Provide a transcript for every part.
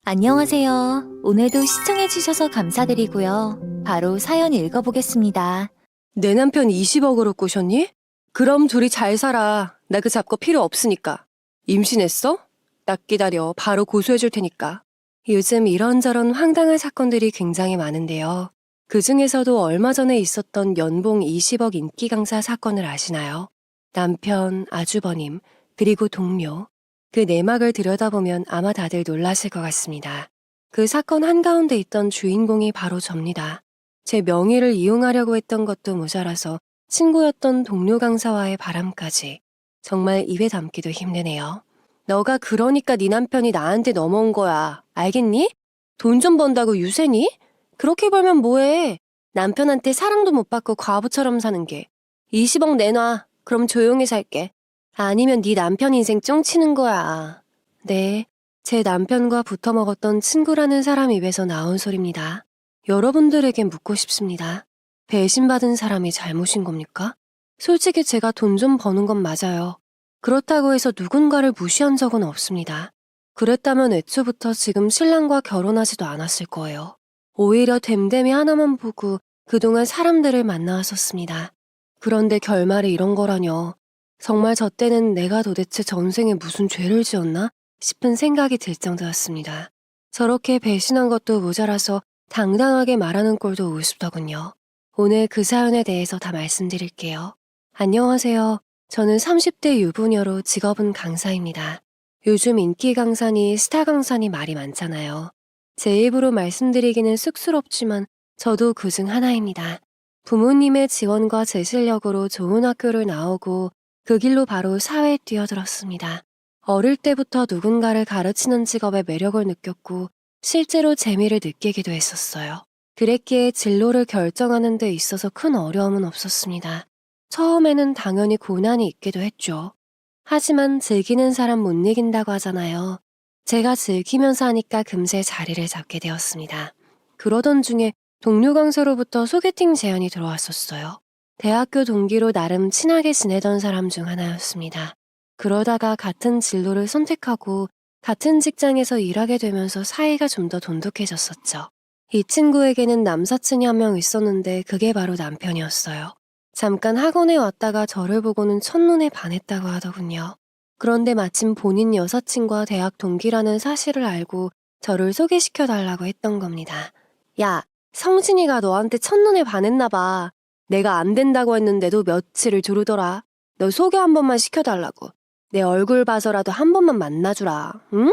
안녕하세요. 오늘도 시청해주셔서 감사드리고요. 바로 사연 읽어보겠습니다. 내 남편 20억으로 꼬셨니? 그럼 둘이 잘 살아. 나 그 잡거 필요 없으니까. 임신했어? 딱 기다려. 바로 고소해줄 테니까. 요즘 이런저런 황당한 사건들이 굉장히 많은데요. 그 중에서도 얼마 전에 있었던 연봉 20억 인기 강사 사건을 아시나요? 남편, 아주버님, 그리고 동료. 그 내막을 들여다보면 아마 다들 놀라실 것 같습니다. 그 사건 한가운데 있던 주인공이 바로 접니다. 제 명의를 이용하려고 했던 것도 모자라서 친구였던 동료 강사와의 바람까지 정말 입에 담기도 힘드네요. 너가 그러니까 네 남편이 나한테 넘어온 거야. 알겠니? 돈 좀 번다고 유세니? 그렇게 벌면 뭐해? 남편한테 사랑도 못 받고 과부처럼 사는 게. 20억 내놔. 그럼 조용히 살게. 아니면 네 남편 인생 쫑치는 거야. 네, 제 남편과 붙어 먹었던 친구라는 사람 입에서 나온 소리입니다. 여러분들에게 묻고 싶습니다. 배신받은 사람이 잘못인 겁니까? 솔직히 제가 돈 좀 버는 건 맞아요. 그렇다고 해서 누군가를 무시한 적은 없습니다. 그랬다면 애초부터 지금 신랑과 결혼하지도 않았을 거예요. 오히려 됨됨이 하나만 보고 그동안 사람들을 만나왔었습니다. 그런데 결말이 이런 거라뇨. 정말 저 때는 내가 도대체 전생에 무슨 죄를 지었나 싶은 생각이 들 정도였습니다. 저렇게 배신한 것도 모자라서 당당하게 말하는 꼴도 우습더군요. 오늘 그 사연에 대해서 다 말씀드릴게요. 안녕하세요. 저는 30대 유부녀로 직업은 강사입니다. 요즘 인기 강사니 스타 강사니 말이 많잖아요. 제 입으로 말씀드리기는 쑥스럽지만 저도 그중 하나입니다. 부모님의 지원과 제 실력으로 좋은 학교를 나오고 그 길로 바로 사회에 뛰어들었습니다. 어릴 때부터 누군가를 가르치는 직업에 매력을 느꼈고 실제로 재미를 느끼기도 했었어요. 그랬기에 진로를 결정하는 데 있어서 큰 어려움은 없었습니다. 처음에는 당연히 고난이 있기도 했죠. 하지만 즐기는 사람 못 이긴다고 하잖아요. 제가 즐기면서 하니까 금세 자리를 잡게 되었습니다. 그러던 중에 동료 강사로부터 소개팅 제안이 들어왔었어요. 대학교 동기로 나름 친하게 지내던 사람 중 하나였습니다. 그러다가 같은 진로를 선택하고 같은 직장에서 일하게 되면서 사이가 좀 더 돈독해졌었죠. 이 친구에게는 남사친이 한 명 있었는데 그게 바로 남편이었어요. 잠깐 학원에 왔다가 저를 보고는 첫눈에 반했다고 하더군요. 그런데 마침 본인 여사친과 대학 동기라는 사실을 알고 저를 소개시켜달라고 했던 겁니다. 야, 성진이가 너한테 첫눈에 반했나 봐. 내가 안 된다고 했는데도 며칠을 조르더라. 너 소개 한 번만 시켜달라고. 내 얼굴 봐서라도 한 번만 만나주라. 응?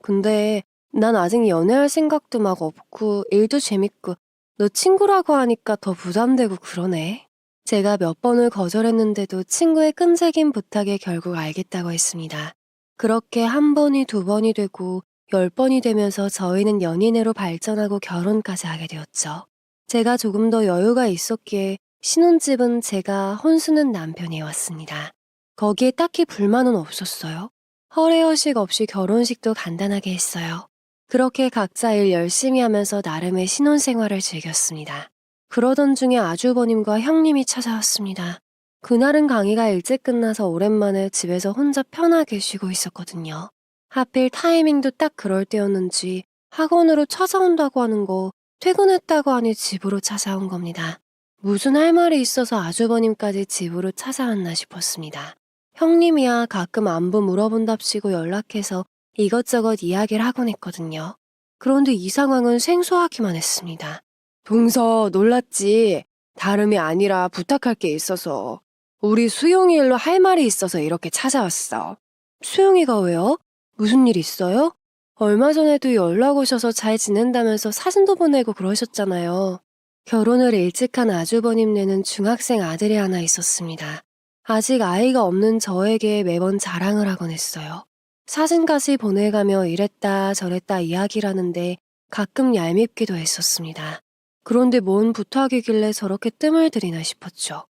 근데 난 아직 연애할 생각도 막 없고 일도 재밌고 너 친구라고 하니까 더 부담되고 그러네. 제가 몇 번을 거절했는데도 친구의 끈질긴 부탁에 결국 알겠다고 했습니다. 그렇게 한 번이 두 번이 되고 10번이 되면서 저희는 연인으로 발전하고 결혼까지 하게 되었죠. 제가 조금 더 여유가 있었기에 신혼집은 제가, 혼수는 남편이 왔습니다. 거기에 딱히 불만은 없었어요. 허례허식 없이 결혼식도 간단하게 했어요. 그렇게 각자 일 열심히 하면서 나름의 신혼생활을 즐겼습니다. 그러던 중에 아주버님과 형님이 찾아왔습니다. 그날은 강의가 일찍 끝나서 오랜만에 집에서 혼자 편하게 쉬고 있었거든요. 하필 타이밍도 딱 그럴 때였는지 학원으로 찾아온다고 하는 거 퇴근했다고 하니 집으로 찾아온 겁니다. 무슨 할 말이 있어서 아주버님까지 집으로 찾아왔나 싶었습니다. 형님이야 가끔 안부 물어본답시고 연락해서 이것저것 이야기를 하곤 했거든요. 그런데 이 상황은 생소하기만 했습니다. 동서 놀랐지? 다름이 아니라 부탁할 게 있어서. 우리 수용이 일로 할 말이 있어서 이렇게 찾아왔어. 수용이가 왜요? 무슨 일 있어요? 얼마 전에도 연락 오셔서 잘 지낸다면서 사진도 보내고 그러셨잖아요. 결혼을 일찍 한 아주버님네는 중학생 아들이 하나 있었습니다. 아직 아이가 없는 저에게 매번 자랑을 하곤 했어요. 사진까지 보내가며 이랬다 저랬다 이야기를 하는데 가끔 얄밉기도 했었습니다. 그런데 뭔 부탁이길래 저렇게 뜸을 들이나 싶었죠.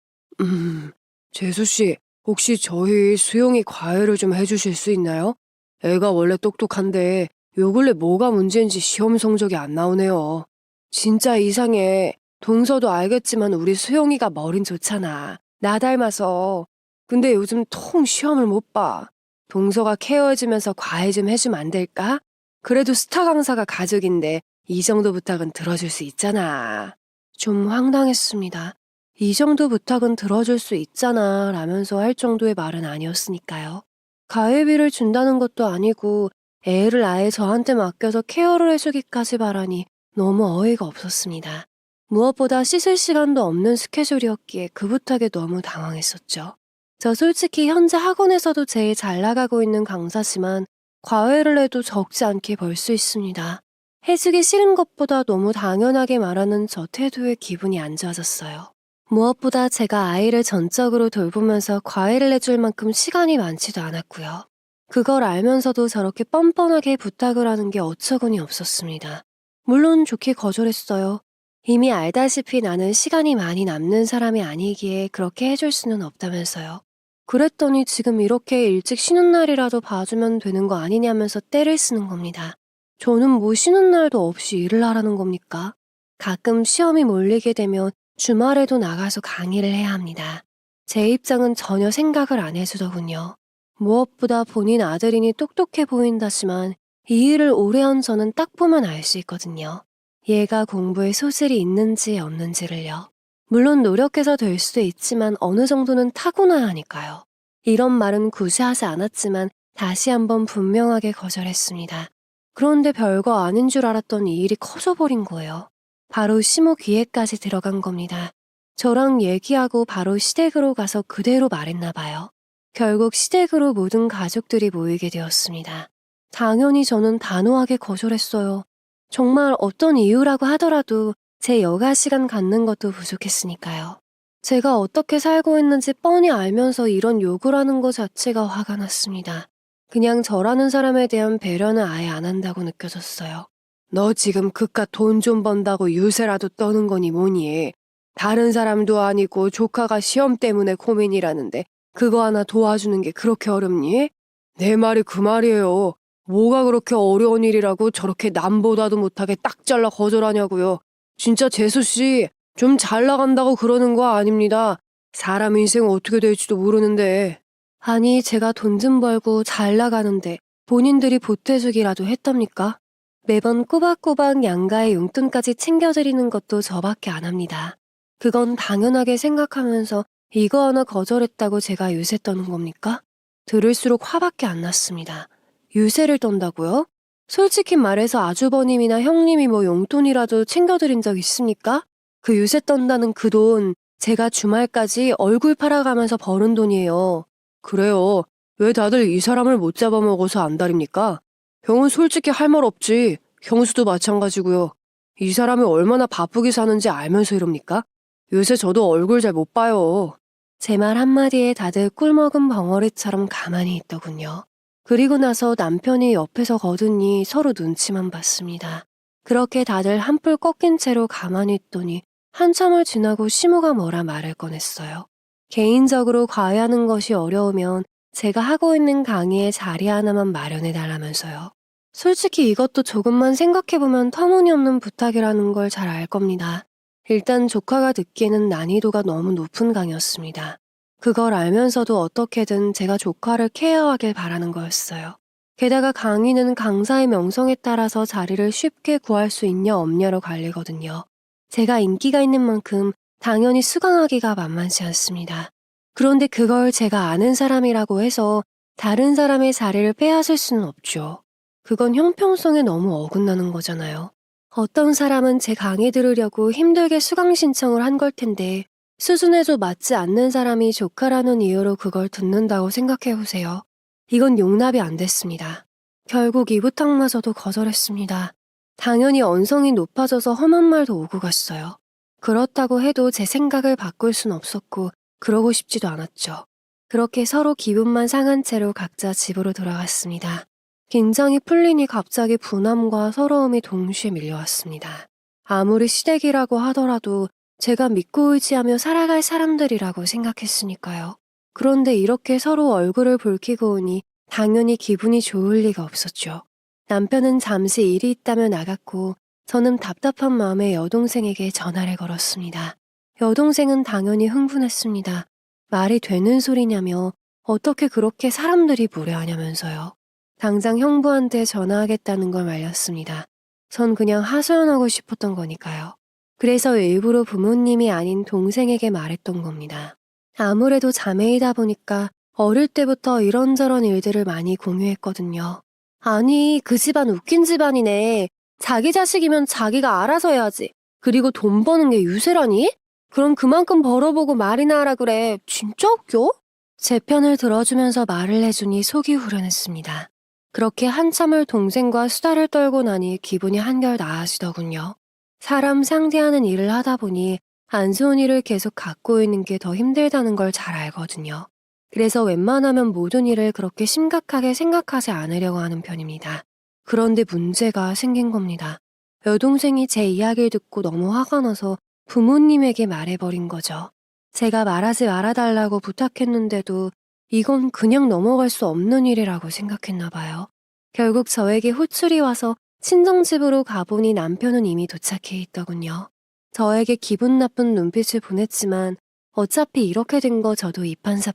재수씨, 혹시 저희 수용이 과외를 좀 해주실 수 있나요? 애가 원래 똑똑한데 요 근래 뭐가 문제인지 시험 성적이 안 나오네요. 진짜 이상해. 동서도 알겠지만 우리 수용이가 머린 좋잖아. 나 닮아서. 근데 요즘 통 시험을 못 봐. 동서가 케어해주면서 과외 좀 해주면 안 될까? 그래도 스타 강사가 가족인데 이 정도 부탁은 들어줄 수 있잖아. 좀 황당했습니다. 이 정도 부탁은 들어줄 수 있잖아 라면서 할 정도의 말은 아니었으니까요. 가회비를 준다는 것도 아니고 애를 아예 저한테 맡겨서 케어를 해주기까지 바라니 너무 어이가 없었습니다. 무엇보다 씻을 시간도 없는 스케줄이었기에 그 부탁에 너무 당황했었죠. 저 솔직히 현재 학원에서도 제일 잘 나가고 있는 강사지만 과외를 해도 적지 않게 벌 수 있습니다. 해주기 싫은 것보다 너무 당연하게 말하는 저 태도에 기분이 안 좋아졌어요. 무엇보다 제가 아이를 전적으로 돌보면서 과외를 해줄 만큼 시간이 많지도 않았고요. 그걸 알면서도 저렇게 뻔뻔하게 부탁을 하는 게 어처구니 없었습니다. 물론 좋게 거절했어요. 이미 알다시피 나는 시간이 많이 남는 사람이 아니기에 그렇게 해줄 수는 없다면서요. 그랬더니 지금 이렇게 일찍 쉬는 날이라도 봐주면 되는 거 아니냐면서 떼를 쓰는 겁니다. 저는 뭐 쉬는 날도 없이 일을 하라는 겁니까? 가끔 시험이 몰리게 되면 주말에도 나가서 강의를 해야 합니다. 제 입장은 전혀 생각을 안 해주더군요. 무엇보다 본인 아들이니 똑똑해 보인다지만 이 일을 오래 한 저는 딱 보면 알 수 있거든요. 얘가 공부에 소질이 있는지 없는지를요. 물론 노력해서 될 수도 있지만 어느 정도는 타고나야 하니까요. 이런 말은 굳이 하지 않았지만 다시 한번 분명하게 거절했습니다. 그런데 별거 아닌 줄 알았던 이 일이 커져버린 거예요. 바로 시모 귀에까지 들어간 겁니다. 저랑 얘기하고 바로 시댁으로 가서 그대로 말했나 봐요. 결국 시댁으로 모든 가족들이 모이게 되었습니다. 당연히 저는 단호하게 거절했어요. 정말 어떤 이유라고 하더라도 제 여가 시간 갖는 것도 부족했으니까요. 제가 어떻게 살고 있는지 뻔히 알면서 이런 욕을 하는 것 자체가 화가 났습니다. 그냥 저라는 사람에 대한 배려는 아예 안 한다고 느껴졌어요. 너 지금 그깟 돈 좀 번다고 유세라도 떠는 거니 뭐니. 다른 사람도 아니고 조카가 시험 때문에 고민이라는데 그거 하나 도와주는 게 그렇게 어렵니? 내 말이 그 말이에요. 뭐가 그렇게 어려운 일이라고 저렇게 남보다도 못하게 딱 잘라 거절하냐고요. 진짜 재수씨 좀 잘 나간다고 그러는 거 아닙니다. 사람 인생 어떻게 될지도 모르는데. 아니 제가 돈 좀 벌고 잘 나가는데 본인들이 보태주기라도 했답니까? 매번 꼬박꼬박 양가의 용돈까지 챙겨드리는 것도 저밖에 안 합니다. 그건 당연하게 생각하면서 이거 하나 거절했다고 제가 유세 떠는 겁니까? 들을수록 화밖에 안 났습니다. 유세를 떤다고요? 솔직히 말해서 아주버님이나 형님이 뭐 용돈이라도 챙겨드린 적 있습니까? 그 유세 떤다는 그 돈 제가 주말까지 얼굴 팔아가면서 버는 돈이에요. 그래요. 왜 다들 이 사람을 못 잡아먹어서 안달입니까? 형은 솔직히 할 말 없지. 형수도 마찬가지고요. 이 사람이 얼마나 바쁘게 사는지 알면서 이럽니까? 요새 저도 얼굴 잘 못 봐요. 제 말 한마디에 다들 꿀먹은 벙어리처럼 가만히 있더군요. 그리고 나서 남편이 옆에서 거드니 서로 눈치만 봤습니다. 그렇게 다들 한풀 꺾인 채로 가만히 있더니 한참을 지나고 시모가 뭐라 말을 꺼냈어요. 개인적으로 과외하는 것이 어려우면 제가 하고 있는 강의에 자리 하나만 마련해달라면서요. 솔직히 이것도 조금만 생각해보면 터무니없는 부탁이라는 걸 잘 알 겁니다. 일단 조카가 듣기에는 난이도가 너무 높은 강의였습니다. 그걸 알면서도 어떻게든 제가 조카를 케어하길 바라는 거였어요. 게다가 강의는 강사의 명성에 따라서 자리를 쉽게 구할 수 있냐 없냐로 갈리거든요. 제가 인기가 있는 만큼 당연히 수강하기가 만만치 않습니다. 그런데 그걸 제가 아는 사람이라고 해서 다른 사람의 자리를 빼앗을 수는 없죠. 그건 형평성에 너무 어긋나는 거잖아요. 어떤 사람은 제 강의 들으려고 힘들게 수강 신청을 한 걸 텐데 수준에도 맞지 않는 사람이 조카라는 이유로 그걸 듣는다고 생각해보세요. 이건 용납이 안 됐습니다. 결국 이 부탁마저도 거절했습니다. 당연히 언성이 높아져서 험한 말도 오고 갔어요. 그렇다고 해도 제 생각을 바꿀 순 없었고 그러고 싶지도 않았죠. 그렇게 서로 기분만 상한 채로 각자 집으로 돌아갔습니다. 긴장이 풀리니 갑자기 분함과 서러움이 동시에 밀려왔습니다. 아무리 시댁이라고 하더라도 제가 믿고 의지하며 살아갈 사람들이라고 생각했으니까요. 그런데 이렇게 서로 얼굴을 붉히고 오니 당연히 기분이 좋을 리가 없었죠. 남편은 잠시 일이 있다며 나갔고 저는 답답한 마음에 여동생에게 전화를 걸었습니다. 여동생은 당연히 흥분했습니다. 말이 되는 소리냐며 어떻게 그렇게 사람들이 무례하냐면서요. 당장 형부한테 전화하겠다는 걸 말렸습니다. 전 그냥 하소연하고 싶었던 거니까요. 그래서 일부러 부모님이 아닌 동생에게 말했던 겁니다. 아무래도 자매이다 보니까 어릴 때부터 이런저런 일들을 많이 공유했거든요. 아니, 그 집안 웃긴 집안이네. 자기 자식이면 자기가 알아서 해야지. 그리고 돈 버는 게 유세라니? 그럼 그만큼 벌어보고 말이나 하라 그래. 진짜 웃겨? 제 편을 들어주면서 말을 해주니 속이 후련했습니다. 그렇게 한참을 동생과 수다를 떨고 나니 기분이 한결 나아지더군요. 사람 상대하는 일을 하다 보니 안 좋은 일을 계속 갖고 있는 게 더 힘들다는 걸 잘 알거든요. 그래서 웬만하면 모든 일을 그렇게 심각하게 생각하지 않으려고 하는 편입니다. 그런데 문제가 생긴 겁니다. 여동생이 제 이야기를 듣고 너무 화가 나서 부모님에게 말해버린 거죠. 제가 말하지 말아달라고 부탁했는데도 이건 그냥 넘어갈 수 없는 일이라고 생각했나 봐요. 결국 저에게 호출이 와서 친정집으로 가보니 남편은 이미 도착해 있더군요. 저에게 기분 나쁜 눈빛을 보냈지만 어차피 이렇게 된 거 저도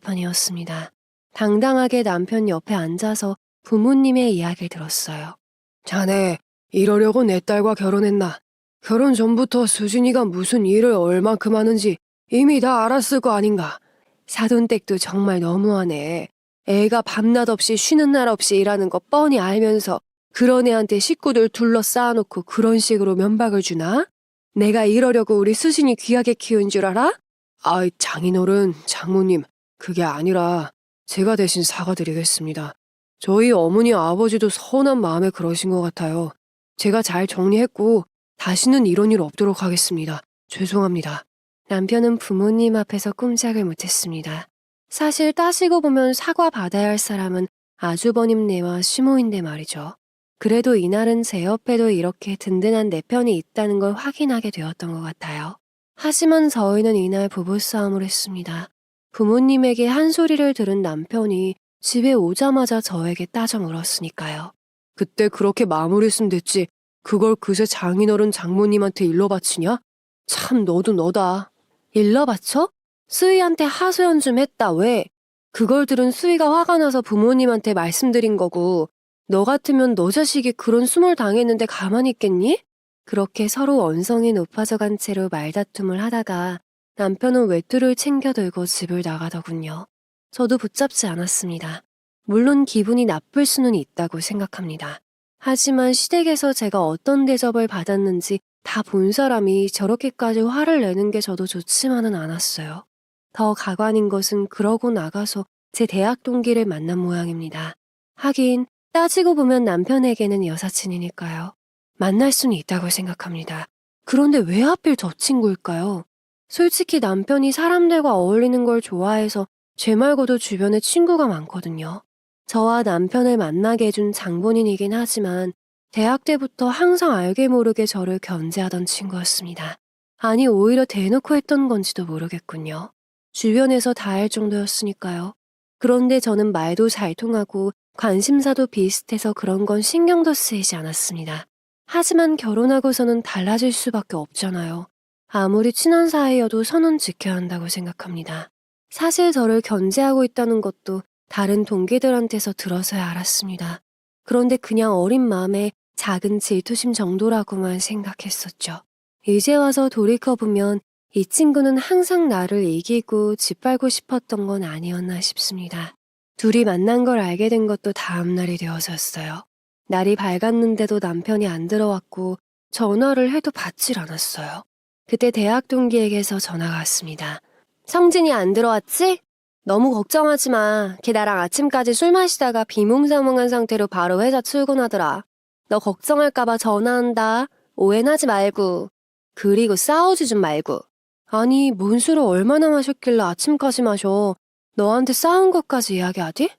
이판사판이었습니다. 당당하게 남편 옆에 앉아서 부모님의 이야기를 들었어요. 자네, 이러려고 내 딸과 결혼했나? 결혼 전부터 수진이가 무슨 일을 얼만큼 하는지 이미 다 알았을 거 아닌가? 사돈댁도 정말 너무하네. 애가 밤낮 없이 쉬는 날 없이 일하는 거 뻔히 알면서 그런 애한테 식구들 둘러 쌓아놓고 그런 식으로 면박을 주나? 내가 이러려고 우리 수진이 귀하게 키운 줄 알아? 아이, 장인어른, 장모님, 그게 아니라 제가 대신 사과드리겠습니다. 저희 어머니 아버지도 서운한 마음에 그러신 것 같아요. 제가 잘 정리했고 다시는 이런 일 없도록 하겠습니다. 죄송합니다. 남편은 부모님 앞에서 꼼짝을 못했습니다. 사실 따지고 보면 사과받아야 할 사람은 아주버님네와 시모인데 말이죠. 그래도 이날은 제 옆에도 이렇게 든든한 내 편이 있다는 걸 확인하게 되었던 것 같아요. 하지만 저희는 이날 부부싸움을 했습니다. 부모님에게 한 소리를 들은 남편이 집에 오자마자 저에게 따져 물었으니까요. 그때 그렇게 마무리했으면 됐지. 그걸 그새 장인어른 장모님한테 일러 바치냐? 참 너도 너다. 일러 바쳐? 수희한테 하소연 좀 했다. 왜? 그걸 들은 수희가 화가 나서 부모님한테 말씀드린 거고 너 같으면 너 자식이 그런 수모를 당했는데 가만히 있겠니? 그렇게 서로 언성이 높아져간 채로 말다툼을 하다가 남편은 외투를 챙겨 들고 집을 나가더군요. 저도 붙잡지 않았습니다. 물론 기분이 나쁠 수는 있다고 생각합니다. 하지만 시댁에서 제가 어떤 대접을 받았는지 다 본 사람이 저렇게까지 화를 내는 게 저도 좋지만은 않았어요. 더 가관인 것은 그러고 나가서 제 대학 동기를 만난 모양입니다. 하긴 따지고 보면 남편에게는 여사친이니까요. 만날 수는 있다고 생각합니다. 그런데 왜 하필 저 친구일까요? 솔직히 남편이 사람들과 어울리는 걸 좋아해서 제 말고도 주변에 친구가 많거든요. 저와 남편을 만나게 해준 장본인이긴 하지만 대학 때부터 항상 알게 모르게 저를 견제하던 친구였습니다. 아니 오히려 대놓고 했던 건지도 모르겠군요. 주변에서 다 알 정도였으니까요. 그런데 저는 말도 잘 통하고 관심사도 비슷해서 그런 건 신경도 쓰이지 않았습니다. 하지만 결혼하고서는 달라질 수밖에 없잖아요. 아무리 친한 사이여도 선은 지켜야 한다고 생각합니다. 사실 저를 견제하고 있다는 것도 다른 동기들한테서 들어서야 알았습니다. 그런데 그냥 어린 마음에 작은 질투심 정도라고만 생각했었죠. 이제 와서 돌이켜보면 이 친구는 항상 나를 이기고 짓밟고 싶었던 건 아니었나 싶습니다. 둘이 만난 걸 알게 된 것도 다음 날이 되어졌어요. 날이 밝았는데도 남편이 안 들어왔고 전화를 해도 받질 않았어요. 그때 대학 동기에게서 전화가 왔습니다. 성진이 안 들어왔지? 너무 걱정하지 마. 걔 나랑 아침까지 술 마시다가 비몽사몽한 상태로 바로 회사 출근하더라. 너 걱정할까봐 전화한다. 오해는 하지 말고. 그리고 싸우지 좀 말고. 아니, 뭔 술을 얼마나 마셨길래 아침까지 마셔. 너한테 싸운 것까지 이야기하디?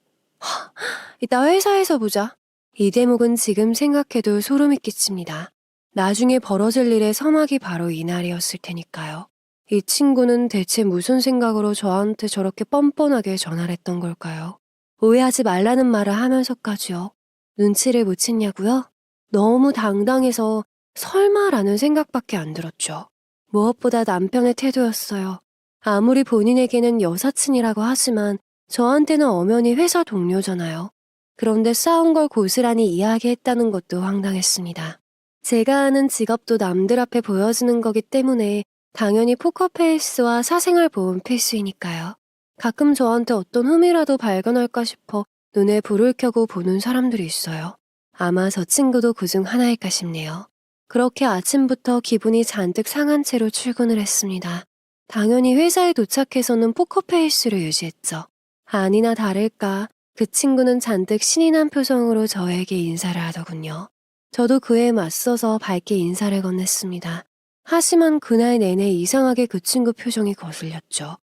이따 회사에서 보자. 이 대목은 지금 생각해도 소름이 끼칩니다. 나중에 벌어질 일의 서막이 바로 이날이었을 테니까요. 이 친구는 대체 무슨 생각으로 저한테 저렇게 뻔뻔하게 전화를 했던 걸까요? 오해하지 말라는 말을 하면서까지요. 눈치를 못 챘냐고요? 너무 당당해서 설마라는 생각밖에 안 들었죠. 무엇보다 남편의 태도였어요. 아무리 본인에게는 여사친이라고 하지만 저한테는 엄연히 회사 동료잖아요. 그런데 싸운 걸 고스란히 이야기했다는 것도 황당했습니다. 제가 하는 직업도 남들 앞에 보여지는 거기 때문에 당연히 포커페이스와 사생활 보험 필수이니까요. 가끔 저한테 어떤 흠이라도 발견할까 싶어 눈에 불을 켜고 보는 사람들이 있어요. 아마 저 친구도 그중 하나일까 싶네요. 그렇게 아침부터 기분이 잔뜩 상한 채로 출근을 했습니다. 당연히 회사에 도착해서는 포커페이스를 유지했죠. 아니나 다를까 그 친구는 잔뜩 신이 난 표정으로 저에게 인사를 하더군요. 저도 그에 맞서서 밝게 인사를 건넸습니다. 하지만 그날 내내 이상하게 그 친구 표정이 거슬렸죠.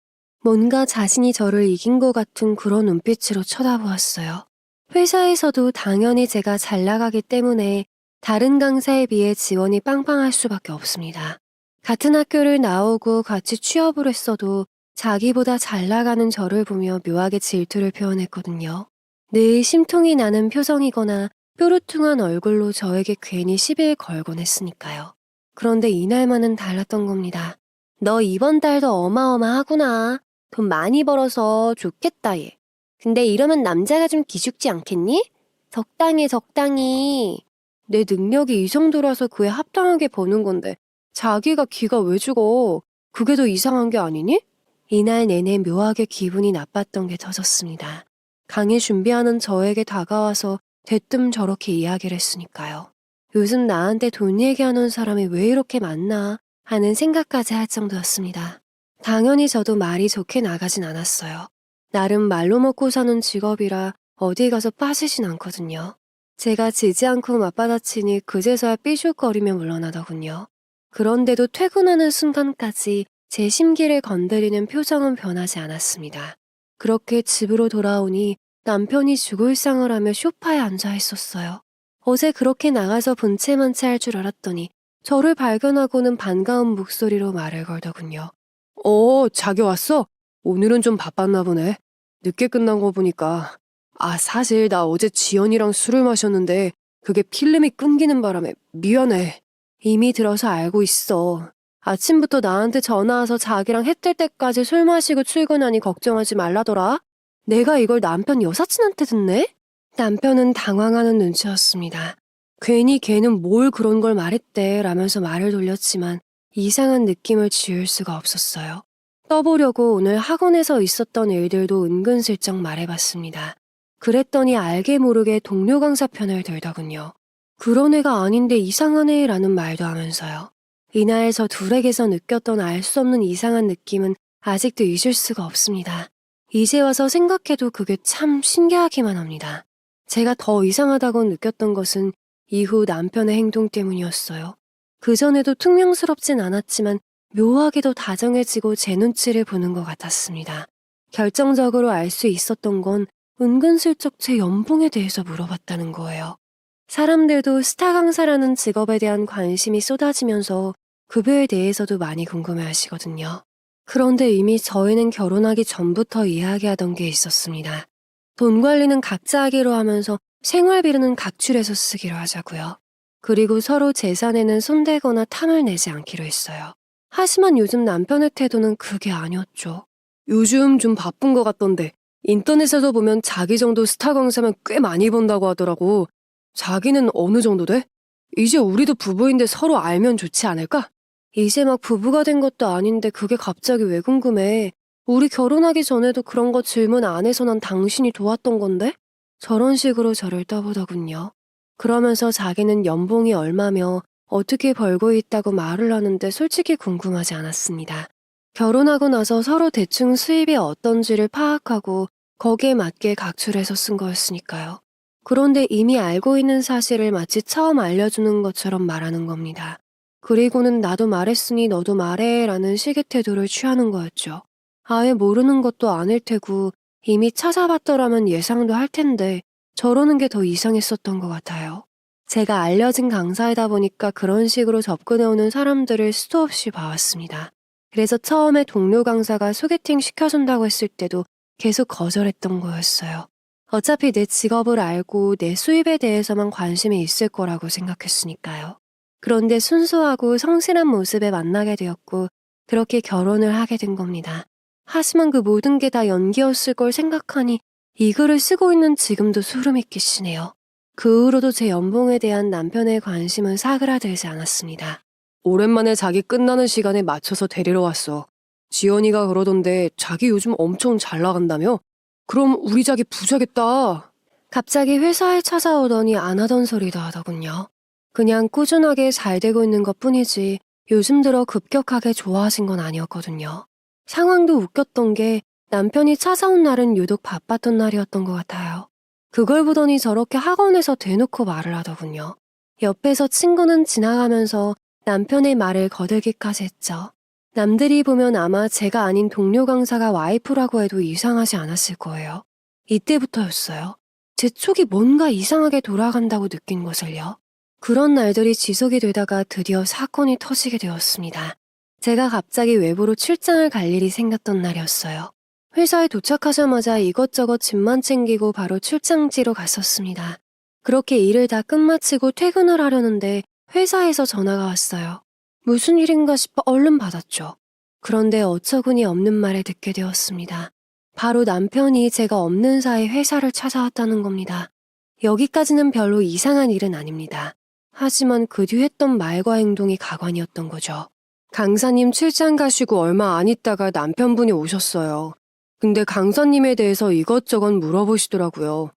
뭔가 자신이 저를 이긴 것 같은 그런 눈빛으로 쳐다보았어요. 회사에서도 당연히 제가 잘 나가기 때문에 다른 강사에 비해 지원이 빵빵할 수밖에 없습니다. 같은 학교를 나오고 같이 취업을 했어도 자기보다 잘 나가는 저를 보며 묘하게 질투를 표현했거든요. 늘 심통이 나는 표정이거나 뾰루퉁한 얼굴로 저에게 괜히 시비를 걸곤 했으니까요. 그런데 이날만은 달랐던 겁니다. 너 이번 달도 어마어마하구나. 돈 많이 벌어서 좋겠다 얘. 근데 이러면 남자가 좀 기죽지 않겠니? 적당히. 내 능력이 이 정도라서 그에 합당하게 버는 건데 자기가 기가 왜 죽어? 그게 더 이상한 게 아니니? 이날 내내 묘하게 기분이 나빴던 게 터졌습니다. 강의 준비하는 저에게 다가와서 대뜸 저렇게 이야기를 했으니까요. 요즘 나한테 돈 얘기하는 사람이 왜 이렇게 많나 하는 생각까지 할 정도였습니다. 당연히 저도 말이 좋게 나가진 않았어요. 나름 말로 먹고 사는 직업이라 어디 가서 빠지진 않거든요. 제가 지지 않고 맞받아치니 그제서야 삐죽거리며 물러나더군요. 그런데도 퇴근하는 순간까지 제 심기를 건드리는 표정은 변하지 않았습니다. 그렇게 집으로 돌아오니 남편이 죽을 상을 하며 소파에 앉아 있었어요. 어제 그렇게 나가서 본체만체 할 줄 알았더니 저를 발견하고는 반가운 목소리로 말을 걸더군요. 자기 왔어? 오늘은 좀 바빴나 보네. 늦게 끝난 거 보니까. 사실 나 어제 지연이랑 술을 마셨는데 그게 필름이 끊기는 바람에 미안해. 이미 들어서 알고 있어. 아침부터 나한테 전화 와서 자기랑 해 뜰 때까지 술 마시고 출근하니 걱정하지 말라더라. 내가 이걸 남편 여사친한테 듣네? 남편은 당황하는 눈치였습니다. 괜히 걔는 뭘 그런 걸 말했대 라면서 말을 돌렸지만 이상한 느낌을 지울 수가 없었어요. 떠보려고 오늘 학원에서 있었던 일들도 은근슬쩍 말해봤습니다. 그랬더니 알게 모르게 동료 강사 편을 들더군요. 그런 애가 아닌데 이상하네 라는 말도 하면서요. 이날 저 둘에게서 느꼈던 알 수 없는 이상한 느낌은 아직도 잊을 수가 없습니다. 이제 와서 생각해도 그게 참 신기하기만 합니다. 제가 더 이상하다고 느꼈던 것은 이후 남편의 행동 때문이었어요. 그전에도 퉁명스럽진 않았지만 묘하게도 다정해지고 제 눈치를 보는 것 같았습니다. 결정적으로 알 수 있었던 건 은근슬쩍 제 연봉에 대해서 물어봤다는 거예요. 사람들도 스타 강사라는 직업에 대한 관심이 쏟아지면서 급여에 대해서도 많이 궁금해 하시거든요. 그런데 이미 저희는 결혼하기 전부터 이야기하던 게 있었습니다. 돈 관리는 각자 하기로 하면서 생활비는 각출해서 쓰기로 하자고요. 그리고 서로 재산에는 손대거나 탐을 내지 않기로 했어요. 하지만 요즘 남편의 태도는 그게 아니었죠. 요즘 좀 바쁜 것 같던데 인터넷에서 보면 자기 정도 스타 강사면 꽤 많이 번다고 하더라고. 자기는 어느 정도 돼? 이제 우리도 부부인데 서로 알면 좋지 않을까? 이제 막 부부가 된 것도 아닌데 그게 갑자기 왜 궁금해? 우리 결혼하기 전에도 그런 거 질문 안 해서 난 당신이 도왔던 건데? 저런 식으로 저를 떠보더군요. 그러면서 자기는 연봉이 얼마며 어떻게 벌고 있다고 말을 하는데 솔직히 궁금하지 않았습니다. 결혼하고 나서 서로 대충 수입이 어떤지를 파악하고 거기에 맞게 각출해서 쓴 거였으니까요. 그런데 이미 알고 있는 사실을 마치 처음 알려주는 것처럼 말하는 겁니다. 그리고는 나도 말했으니 너도 말해 라는 식의 태도를 취하는 거였죠. 아예 모르는 것도 아닐 테고 이미 찾아봤더라면 예상도 할 텐데 저러는 게 더 이상했었던 것 같아요. 제가 알려진 강사이다 보니까 그런 식으로 접근해오는 사람들을 수도 없이 봐왔습니다. 그래서 처음에 동료 강사가 소개팅 시켜준다고 했을 때도 계속 거절했던 거였어요. 어차피 내 직업을 알고 내 수입에 대해서만 관심이 있을 거라고 생각했으니까요. 그런데 순수하고 성실한 모습에 만나게 되었고 그렇게 결혼을 하게 된 겁니다. 하지만 그 모든 게 다 연기였을 걸 생각하니 이 글을 쓰고 있는 지금도 소름이 끼치네요. 그 후로도 제 연봉에 대한 남편의 관심은 사그라들지 않았습니다. 오랜만에 자기 끝나는 시간에 맞춰서 데리러 왔어. 지연이가 그러던데 자기 요즘 엄청 잘 나간다며? 그럼 우리 자기 부자겠다. 갑자기 회사에 찾아오더니 안 하던 소리도 하더군요. 그냥 꾸준하게 잘 되고 있는 것뿐이지 요즘 들어 급격하게 좋아하신 건 아니었거든요. 상황도 웃겼던 게 남편이 찾아온 날은 유독 바빴던 날이었던 것 같아요. 그걸 보더니 저렇게 학원에서 대놓고 말을 하더군요. 옆에서 친구는 지나가면서 남편의 말을 거들기까지 했죠. 남들이 보면 아마 제가 아닌 동료 강사가 와이프라고 해도 이상하지 않았을 거예요. 이때부터였어요. 제 촉이 뭔가 이상하게 돌아간다고 느낀 것을요. 그런 날들이 지속이 되다가 드디어 사건이 터지게 되었습니다. 제가 갑자기 외부로 출장을 갈 일이 생겼던 날이었어요. 회사에 도착하자마자 이것저것 짐만 챙기고 바로 출장지로 갔었습니다. 그렇게 일을 다 끝마치고 퇴근을 하려는데 회사에서 전화가 왔어요. 무슨 일인가 싶어 얼른 받았죠. 그런데 어처구니 없는 말을 듣게 되었습니다. 바로 남편이 제가 없는 사이 회사를 찾아왔다는 겁니다. 여기까지는 별로 이상한 일은 아닙니다. 하지만 그 뒤 했던 말과 행동이 가관이었던 거죠. 강사님 출장 가시고 얼마 안 있다가 남편분이 오셨어요. 근데 강사님에 대해서 이것저것 물어보시더라고요.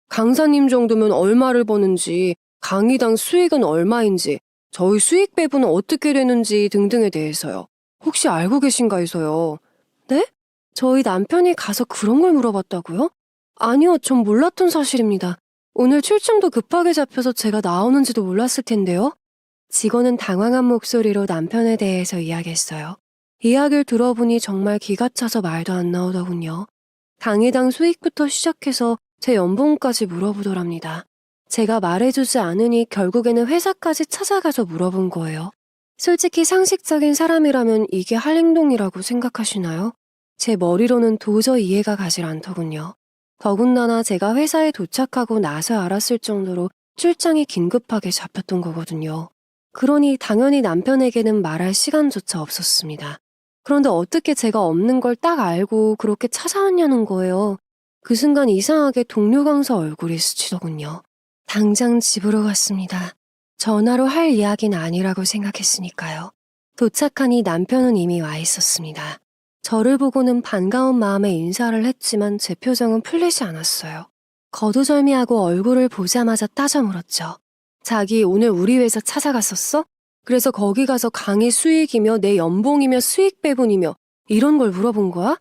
강사님 정도면 얼마를 버는지, 강의당 수익은 얼마인지, 저희 수익 배분은 어떻게 되는지 등등에 대해서요. 혹시 알고 계신가 해서요. 네? 저희 남편이 가서 그런 걸 물어봤다고요? 아니요, 전 몰랐던 사실입니다. 오늘 출장도 급하게 잡혀서 제가 나오는지도 몰랐을 텐데요. 직원은 당황한 목소리로 남편에 대해서 이야기했어요. 이야기를 들어보니 정말 기가 차서 말도 안 나오더군요. 강의당 수익부터 시작해서 제 연봉까지 물어보더랍니다. 제가 말해주지 않으니 결국에는 회사까지 찾아가서 물어본 거예요. 솔직히 상식적인 사람이라면 이게 할 행동이라고 생각하시나요? 제 머리로는 도저히 이해가 가질 않더군요. 더군다나 제가 회사에 도착하고 나서 알았을 정도로 출장이 긴급하게 잡혔던 거거든요. 그러니 당연히 남편에게는 말할 시간조차 없었습니다. 그런데 어떻게 제가 없는 걸 딱 알고 그렇게 찾아왔냐는 거예요. 그 순간 이상하게 동료 강사 얼굴이 스치더군요. 당장 집으로 갔습니다. 전화로 할 이야기는 아니라고 생각했으니까요. 도착하니 남편은 이미 와 있었습니다. 저를 보고는 반가운 마음에 인사를 했지만 제 표정은 풀리지 않았어요. 거두절미하고 얼굴을 보자마자 따져 물었죠. 자기 오늘 우리 회사 찾아갔었어? 그래서 거기 가서 강의 수익이며 내 연봉이며 수익 배분이며 이런 걸 물어본 거야?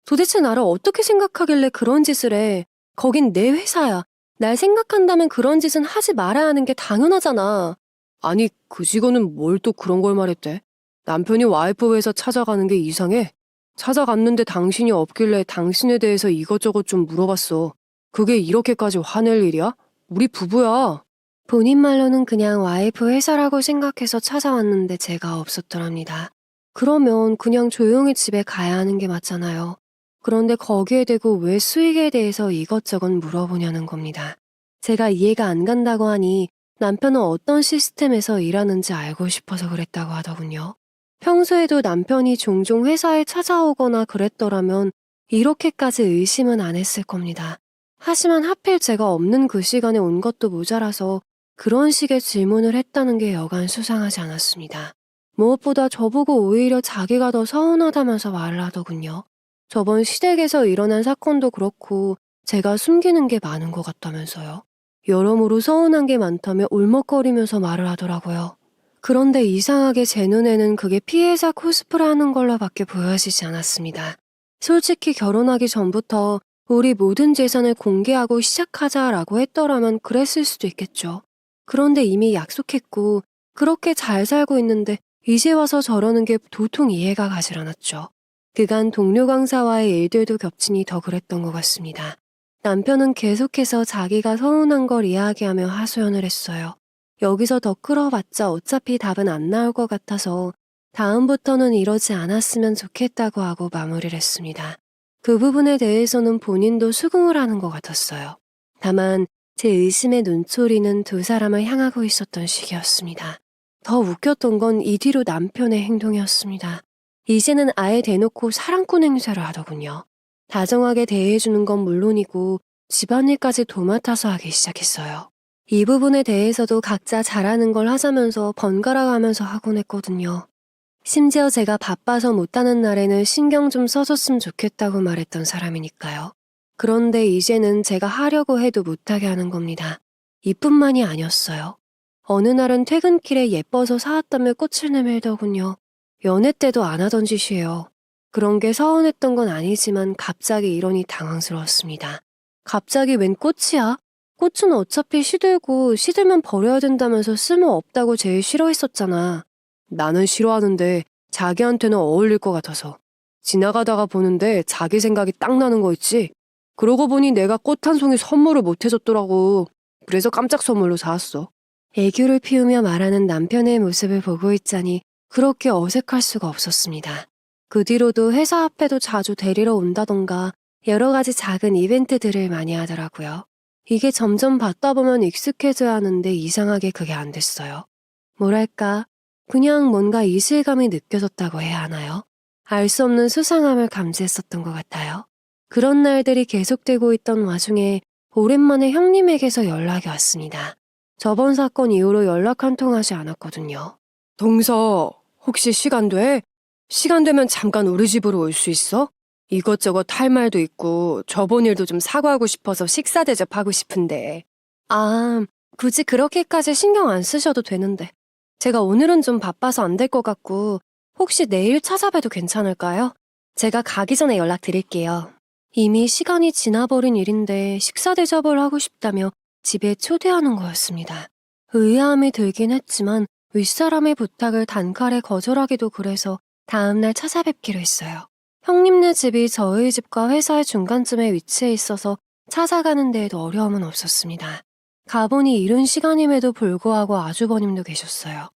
도대체 나를 어떻게 생각하길래 그런 짓을 해? 거긴 내 회사야. 날 생각한다면 그런 짓은 하지 말아야 하는 게 당연하잖아. 아니, 그 직원은 뭘 또 그런 걸 말했대? 남편이 와이프 회사 찾아가는 게 이상해? 찾아갔는데 당신이 없길래 당신에 대해서 이것저것 좀 물어봤어. 그게 이렇게까지 화낼 일이야? 우리 부부야. 본인 말로는 그냥 와이프 회사라고 생각해서 찾아왔는데 제가 없었더랍니다. 그러면 그냥 조용히 집에 가야 하는 게 맞잖아요. 그런데 거기에 대고 왜 수익에 대해서 이것저것 물어보냐는 겁니다. 제가 이해가 안 간다고 하니 남편은 어떤 시스템에서 일하는지 알고 싶어서 그랬다고 하더군요. 평소에도 남편이 종종 회사에 찾아오거나 그랬더라면 이렇게까지 의심은 안 했을 겁니다. 하지만 하필 제가 없는 그 시간에 온 것도 모자라서 그런 식의 질문을 했다는 게 여간 수상하지 않았습니다. 무엇보다 저보고 오히려 자기가 더 서운하다면서 말을 하더군요. 저번 시댁에서 일어난 사건도 그렇고 제가 숨기는 게 많은 것 같다면서요. 여러모로 서운한 게 많다며 울먹거리면서 말을 하더라고요. 그런데 이상하게 제 눈에는 그게 피해자 코스프레 하는 걸로밖에 보여지지 않았습니다. 솔직히 결혼하기 전부터 우리 모든 재산을 공개하고 시작하자라고 했더라면 그랬을 수도 있겠죠. 그런데 이미 약속했고 그렇게 잘 살고 있는데 이제 와서 저러는 게 도통 이해가 가질 않았죠. 그간 동료 강사와의 일들도 겹치니 더 그랬던 것 같습니다. 남편은 계속해서 자기가 서운한 걸 이야기하며 하소연을 했어요. 여기서 더 끌어봤자 어차피 답은 안 나올 것 같아서 다음부터는 이러지 않았으면 좋겠다고 하고 마무리를 했습니다. 그 부분에 대해서는 본인도 수긍을 하는 것 같았어요. 다만 제 의심의 눈초리는 두 사람을 향하고 있었던 시기였습니다. 더 웃겼던 건 이 뒤로 남편의 행동이었습니다. 이제는 아예 대놓고 사랑꾼 행세를 하더군요. 다정하게 대해주는 건 물론이고 집안일까지 도맡아서 하기 시작했어요. 이 부분에 대해서도 각자 잘하는 걸 하자면서 번갈아 가면서 하곤 했거든요. 심지어 제가 바빠서 못하는 날에는 신경 좀 써줬으면 좋겠다고 말했던 사람이니까요. 그런데 이제는 제가 하려고 해도 못하게 하는 겁니다. 이뿐만이 아니었어요. 어느 날은 퇴근길에 예뻐서 사왔다며 꽃을 내밀더군요. 연애 때도 안 하던 짓이에요. 그런 게 서운했던 건 아니지만 갑자기 이러니 당황스러웠습니다. 갑자기 웬 꽃이야? 꽃은 어차피 시들고 시들면 버려야 된다면서 쓸모없다고 제일 싫어했었잖아. 나는 싫어하는데 자기한테는 어울릴 것 같아서. 지나가다가 보는데 자기 생각이 딱 나는 거 있지? 그러고 보니 내가 꽃 한 송이 선물을 못 해줬더라고. 그래서 깜짝 선물로 사왔어. 애교를 피우며 말하는 남편의 모습을 보고 있자니 그렇게 어색할 수가 없었습니다. 그 뒤로도 회사 앞에도 자주 데리러 온다던가 여러 가지 작은 이벤트들을 많이 하더라고요. 이게 점점 받다 보면 익숙해져야 하는데 이상하게 그게 안 됐어요. 뭐랄까, 그냥 뭔가 이실감이 느껴졌다고 해야 하나요? 알 수 없는 수상함을 감지했었던 것 같아요. 그런 날들이 계속되고 있던 와중에 오랜만에 형님에게서 연락이 왔습니다. 저번 사건 이후로 연락 한 통 하지 않았거든요. 동서, 혹시 시간 돼? 시간 되면 잠깐 우리 집으로 올 수 있어? 이것저것 할 말도 있고 저번 일도 좀 사과하고 싶어서 식사 대접하고 싶은데. 아, 굳이 그렇게까지 신경 안 쓰셔도 되는데. 제가 오늘은 좀 바빠서 안 될 것 같고 혹시 내일 찾아봬도 괜찮을까요? 제가 가기 전에 연락드릴게요. 이미 시간이 지나버린 일인데 식사 대접을 하고 싶다며 집에 초대하는 거였습니다. 의아함이 들긴 했지만 윗사람의 부탁을 단칼에 거절하기도 그래서 다음날 찾아뵙기로 했어요. 형님네 집이 저희 집과 회사의 중간쯤에 위치해 있어서 찾아가는 데에도 어려움은 없었습니다. 가보니 이른 시간임에도 불구하고 아주버님도 계셨어요.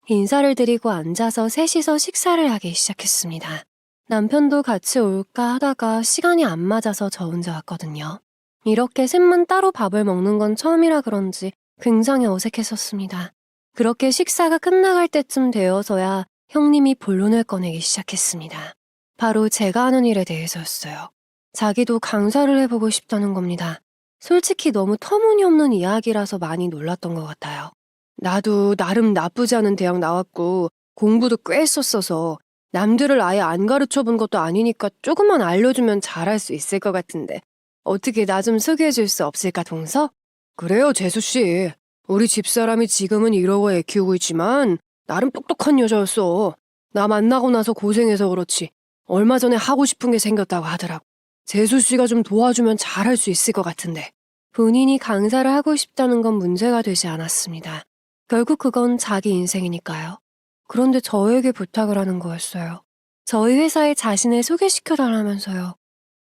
인사를 드리고 앉아서 셋이서 식사를 하기 시작했습니다. 남편도 같이 올까 하다가 시간이 안 맞아서 저 혼자 왔거든요. 이렇게 셋만 따로 밥을 먹는 건 처음이라 그런지 굉장히 어색했었습니다. 그렇게 식사가 끝나갈 때쯤 되어서야 형님이 본론을 꺼내기 시작했습니다. 바로 제가 하는 일에 대해서였어요. 자기도 강사를 해보고 싶다는 겁니다. 솔직히 너무 터무니없는 이야기라서 많이 놀랐던 것 같아요. 나도 나름 나쁘지 않은 대학 나왔고 공부도 꽤 했었어서 남들을 아예 안 가르쳐본 것도 아니니까 조금만 알려주면 잘할 수 있을 것 같은데 어떻게 나 좀 소개해줄 수 없을까, 동서? 그래요, 재수씨. 우리 집사람이 지금은 이러고 애 키우고 있지만 나름 똑똑한 여자였어. 나 만나고 나서 고생해서 그렇지 얼마 전에 하고 싶은 게 생겼다고 하더라고. 재수씨가 좀 도와주면 잘할 수 있을 것 같은데. 본인이 강사를 하고 싶다는 건 문제가 되지 않았습니다. 결국 그건 자기 인생이니까요. 그런데 저에게 부탁을 하는 거였어요. 저희 회사에 자신을 소개시켜달라면서요.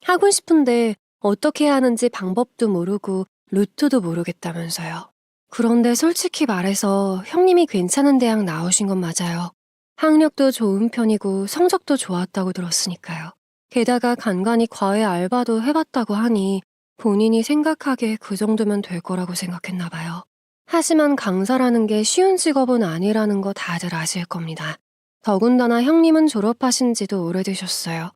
하고 싶은데 어떻게 해야 하는지 방법도 모르고 루트도 모르겠다면서요. 그런데 솔직히 말해서 형님이 괜찮은 대학 나오신 건 맞아요. 학력도 좋은 편이고 성적도 좋았다고 들었으니까요. 게다가 간간히 과외 알바도 해봤다고 하니 본인이 생각하기에 그 정도면 될 거라고 생각했나 봐요. 하지만 강사라는 게 쉬운 직업은 아니라는 거 다들 아실 겁니다. 더군다나 형님은 졸업하신 지도 오래되셨어요.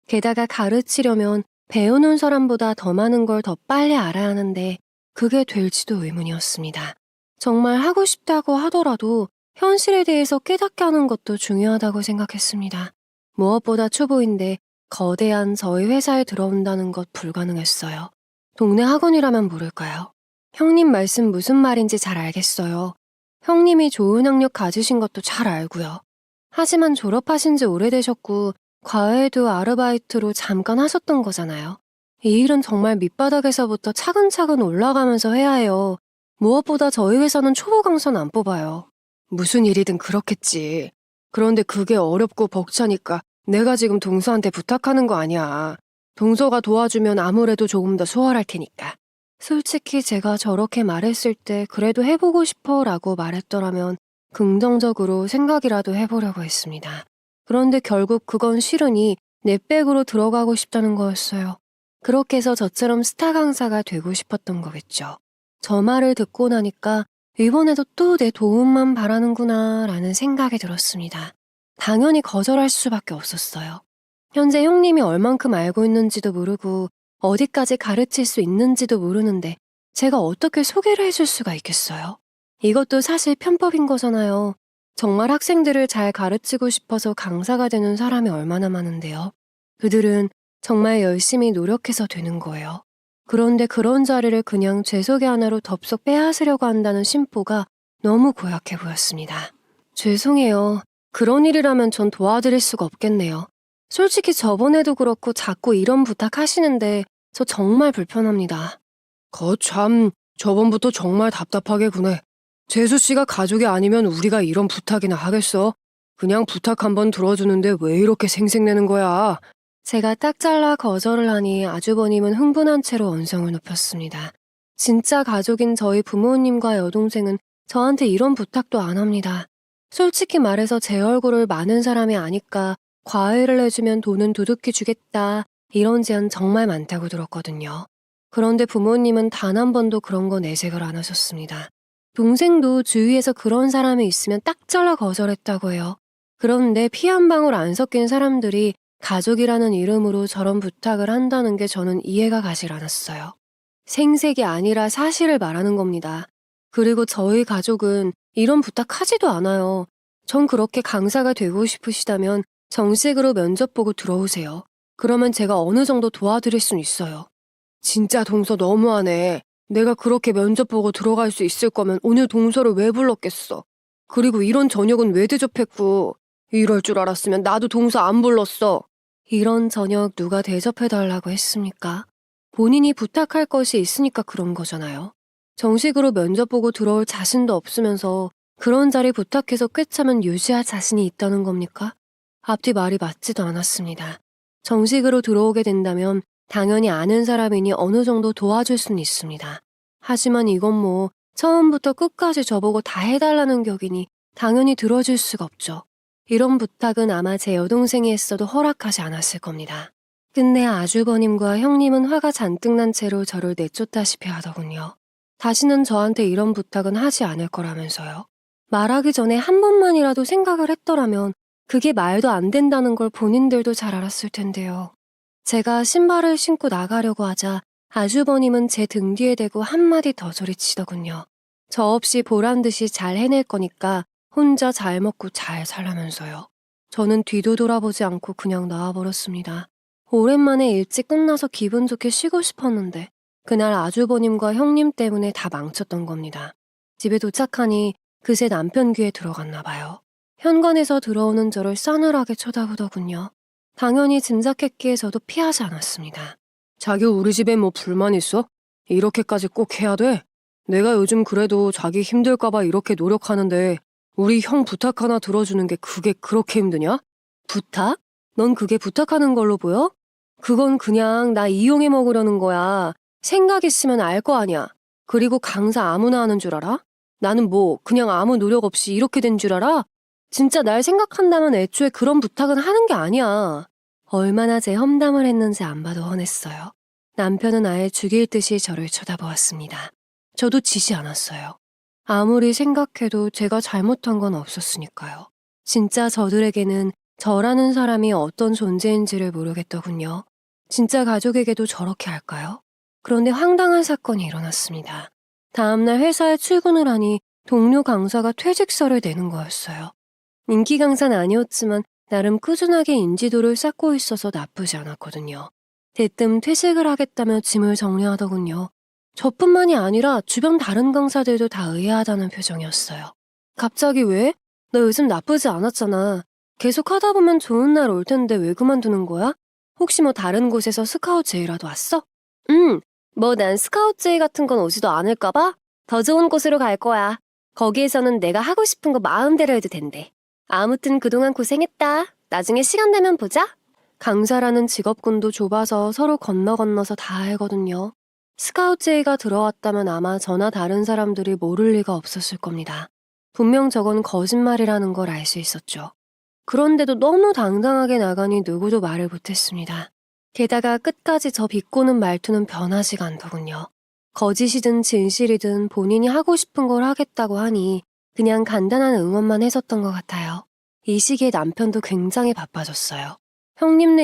게다가 가르치려면 배우는 사람보다 더 많은 걸 더 빨리 알아야 하는데 그게 될지도 의문이었습니다. 정말 하고 싶다고 하더라도 현실에 대해서 깨닫게 하는 것도 중요하다고 생각했습니다. 무엇보다 초보인데 거대한 저희 회사에 들어온다는 것 불가능했어요. 동네 학원이라면 모를까요? 형님 말씀 무슨 말인지 잘 알겠어요. 형님이 좋은 학력 가지신 것도 잘 알고요. 하지만 졸업하신 지 오래되셨고 과외도 아르바이트로 잠깐 하셨던 거잖아요. 이 일은 정말 밑바닥에서부터 차근차근 올라가면서 해야 해요. 무엇보다 저희 회사는 초보 강사는 안 뽑아요. 무슨 일이든 그렇겠지. 그런데 그게 어렵고 벅차니까 내가 지금 동서한테 부탁하는 거 아니야. 동서가 도와주면 아무래도 조금 더 수월할 테니까. 솔직히 제가 저렇게 말했을 때 그래도 해보고 싶어 라고 말했더라면 긍정적으로 생각이라도 해보려고 했습니다. 그런데 결국 그건 싫으니 내 백으로 들어가고 싶다는 거였어요. 그렇게 해서 저처럼 스타 강사가 되고 싶었던 거겠죠. 저 말을 듣고 나니까 이번에도 또 내 도움만 바라는구나 라는 생각이 들었습니다. 당연히 거절할 수밖에 없었어요. 현재 형님이 얼만큼 알고 있는지도 모르고 어디까지 가르칠 수 있는지도 모르는데 제가 어떻게 소개를 해줄 수가 있겠어요? 이것도 사실 편법인 거잖아요. 정말 학생들을 잘 가르치고 싶어서 강사가 되는 사람이 얼마나 많은데요. 그들은 정말 열심히 노력해서 되는 거예요. 그런데 그런 자리를 그냥 제 소개 하나로 덥석 빼앗으려고 한다는 심보가 너무 고약해 보였습니다. 죄송해요. 그런 일이라면 전 도와드릴 수가 없겠네요. 솔직히 저번에도 그렇고 자꾸 이런 부탁 하시는데 저 정말 불편합니다. 거참, 저번부터 정말 답답하게 구네. 재수 씨가 가족이 아니면 우리가 이런 부탁이나 하겠어? 그냥 부탁 한번 들어주는데 왜 이렇게 생색내는 거야? 제가 딱 잘라 거절을 하니 아주버님은 흥분한 채로 언성을 높였습니다. 진짜 가족인 저희 부모님과 여동생은 저한테 이런 부탁도 안 합니다. 솔직히 말해서 제 얼굴을 많은 사람이 아니까 과외를 해주면 돈은 두둑히 주겠다. 이런 제안 정말 많다고 들었거든요. 그런데 부모님은 단 한 번도 그런 거 내색을 안 하셨습니다. 동생도 주위에서 그런 사람이 있으면 딱 잘라 거절했다고 해요. 그런데 피 한 방울 안 섞인 사람들이 가족이라는 이름으로 저런 부탁을 한다는 게 저는 이해가 가질 않았어요. 생색이 아니라 사실을 말하는 겁니다. 그리고 저희 가족은 이런 부탁하지도 않아요. 전 그렇게 강사가 되고 싶으시다면 정식으로 면접 보고 들어오세요. 그러면 제가 어느 정도 도와드릴 순 있어요. 진짜 동서 너무하네. 내가 그렇게 면접 보고 들어갈 수 있을 거면 오늘 동서를 왜 불렀겠어. 그리고 이런 저녁은 왜 대접했고. 이럴 줄 알았으면 나도 동서 안 불렀어. 이런 저녁 누가 대접해달라고 했습니까? 본인이 부탁할 것이 있으니까 그런 거잖아요. 정식으로 면접 보고 들어올 자신도 없으면서 그런 자리 부탁해서 꿰차면 유지할 자신이 있다는 겁니까? 앞뒤 말이 맞지도 않았습니다. 정식으로 들어오게 된다면 당연히 아는 사람이니 어느 정도 도와줄 수는 있습니다. 하지만 이건 뭐 처음부터 끝까지 저보고 다 해달라는 격이니 당연히 들어줄 수가 없죠. 이런 부탁은 아마 제 여동생이 했어도 허락하지 않았을 겁니다. 끝내 아주버님과 형님은 화가 잔뜩 난 채로 저를 내쫓다시피 하더군요. 다시는 저한테 이런 부탁은 하지 않을 거라면서요. 말하기 전에 한 번만이라도 생각을 했더라면 그게 말도 안 된다는 걸 본인들도 잘 알았을 텐데요. 제가 신발을 신고 나가려고 하자 아주버님은 제 등 뒤에 대고 한마디 더 소리치더군요. 저 없이 보란듯이 잘 해낼 거니까 혼자 잘 먹고 잘 살라면서요. 저는 뒤도 돌아보지 않고 그냥 나와버렸습니다. 오랜만에 일찍 끝나서 기분 좋게 쉬고 싶었는데 그날 아주버님과 형님 때문에 다 망쳤던 겁니다. 집에 도착하니 그새 남편 귀에 들어갔나 봐요. 현관에서 들어오는 저를 싸늘하게 쳐다보더군요. 당연히 짐작했기에 저도 피하지 않았습니다. 자기 우리 집에 뭐 불만 있어? 이렇게까지 꼭 해야 돼? 내가 요즘 그래도 자기 힘들까봐 이렇게 노력하는데 우리 형 부탁 하나 들어주는 게 그게 그렇게 힘드냐? 부탁? 넌 그게 부탁하는 걸로 보여? 그건 그냥 나 이용해 먹으려는 거야. 생각 있으면 알 거 아니야. 그리고 강사 아무나 하는 줄 알아? 나는 뭐 그냥 아무 노력 없이 이렇게 된 줄 알아? 진짜 날 생각한다면 애초에 그런 부탁은 하는 게 아니야. 얼마나 제 험담을 했는지 안 봐도 훤했어요. 남편은 아예 죽일 듯이 저를 쳐다보았습니다. 저도 지지 않았어요. 아무리 생각해도 제가 잘못한 건 없었으니까요. 진짜 저들에게는 저라는 사람이 어떤 존재인지를 모르겠더군요. 진짜 가족에게도 저렇게 할까요? 그런데 황당한 사건이 일어났습니다. 다음날 회사에 출근을 하니 동료 강사가 퇴직서를 내는 거였어요. 인기 강사는 아니었지만 나름 꾸준하게 인지도를 쌓고 있어서 나쁘지 않았거든요. 대뜸 퇴직을 하겠다며 짐을 정리하더군요. 저뿐만이 아니라 주변 다른 강사들도 다 의아하다는 표정이었어요. 갑자기 왜? 너 요즘 나쁘지 않았잖아. 계속 하다 보면 좋은 날 올 텐데 왜 그만두는 거야? 혹시 뭐 다른 곳에서 스카우트 제의라도 왔어? 뭐 난 스카우트 제의 같은 건 오지도 않을까 봐? 더 좋은 곳으로 갈 거야. 거기에서는 내가 하고 싶은 거 마음대로 해도 된대. 아무튼 그동안 고생했다. 나중에 시간 되면 보자. 강사라는 직업군도 좁아서 서로 건너서 다 알거든요. 스카우트 제의가 들어왔다면 아마 저나 다른 사람들이 모를 리가 없었을 겁니다. 분명 저건 거짓말이라는 걸 알 수 있었죠. 그런데도 너무 당당하게 나가니 누구도 말을 못했습니다. 게다가 끝까지 저 비꼬는 말투는 변하지가 않더군요. 거짓이든 진실이든 본인이 하고 싶은 걸 하겠다고 하니 그냥 간단한 응원만 해줬던 것 같아요. 이 시기에 남편도 굉장히 바빠졌어네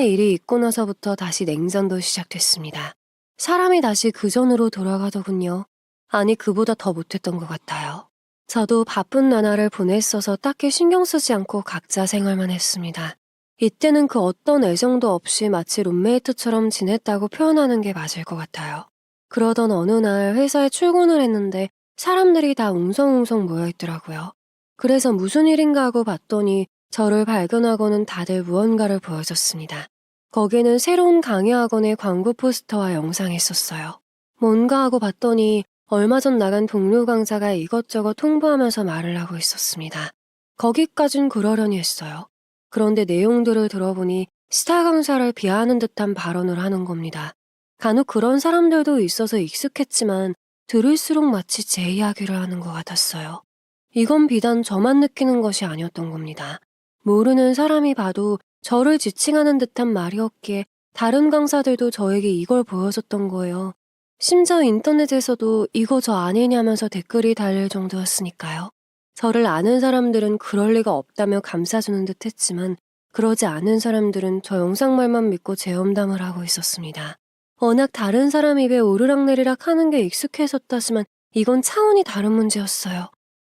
일이 있고 나서부터 다시 냉전도 시작됐습니다. 사람이 다시 그전으로 돌아가더군요. 아니, 그보다 더 못했던 것 같아요. 저도 바쁜 나날을 보냈어서 딱히 신경 쓰지 않고 각자 생활만 했습니다. 이때는 그 어떤 애정도 없이 마치 룸메이트처럼 지냈다고 표현하는 게 맞을 것 같아요. 그러던 어느 날 회사에 출근을 했는데 사람들이 다 웅성웅성 모여있더라고요. 그래서 무슨 일인가 하고 봤더니 저를 발견하고는 다들 무언가를 보여줬습니다. 거기에는 새로운 강의 학원의 광고 포스터와 영상이 있었어요. 뭔가 하고 봤더니 얼마 전 나간 동료 강사가 이것저것 홍보하면서 말을 하고 있었습니다. 거기까진 그러려니 했어요. 그런데 내용들을 들어보니 스타 강사를 비하하는 듯한 발언을 하는 겁니다. 간혹 그런 사람들도 있어서 익숙했지만 들을수록 마치 제 이야기를 하는 것 같았어요. 이건 비단 저만 느끼는 것이 아니었던 겁니다. 모르는 사람이 봐도 저를 지칭하는 듯한 말이었기에 다른 강사들도 저에게 이걸 보여줬던 거예요. 심지어 인터넷에서도 이거 저 아니냐면서 댓글이 달릴 정도였으니까요. 저를 아는 사람들은 그럴 리가 없다며 감싸주는 듯 했지만 그러지 않은 사람들은 저 영상말만 믿고 제험담을 하고 있었습니다. 워낙 다른 사람 입에 오르락내리락 하는 게 익숙해졌다지만 이건 차원이 다른 문제였어요.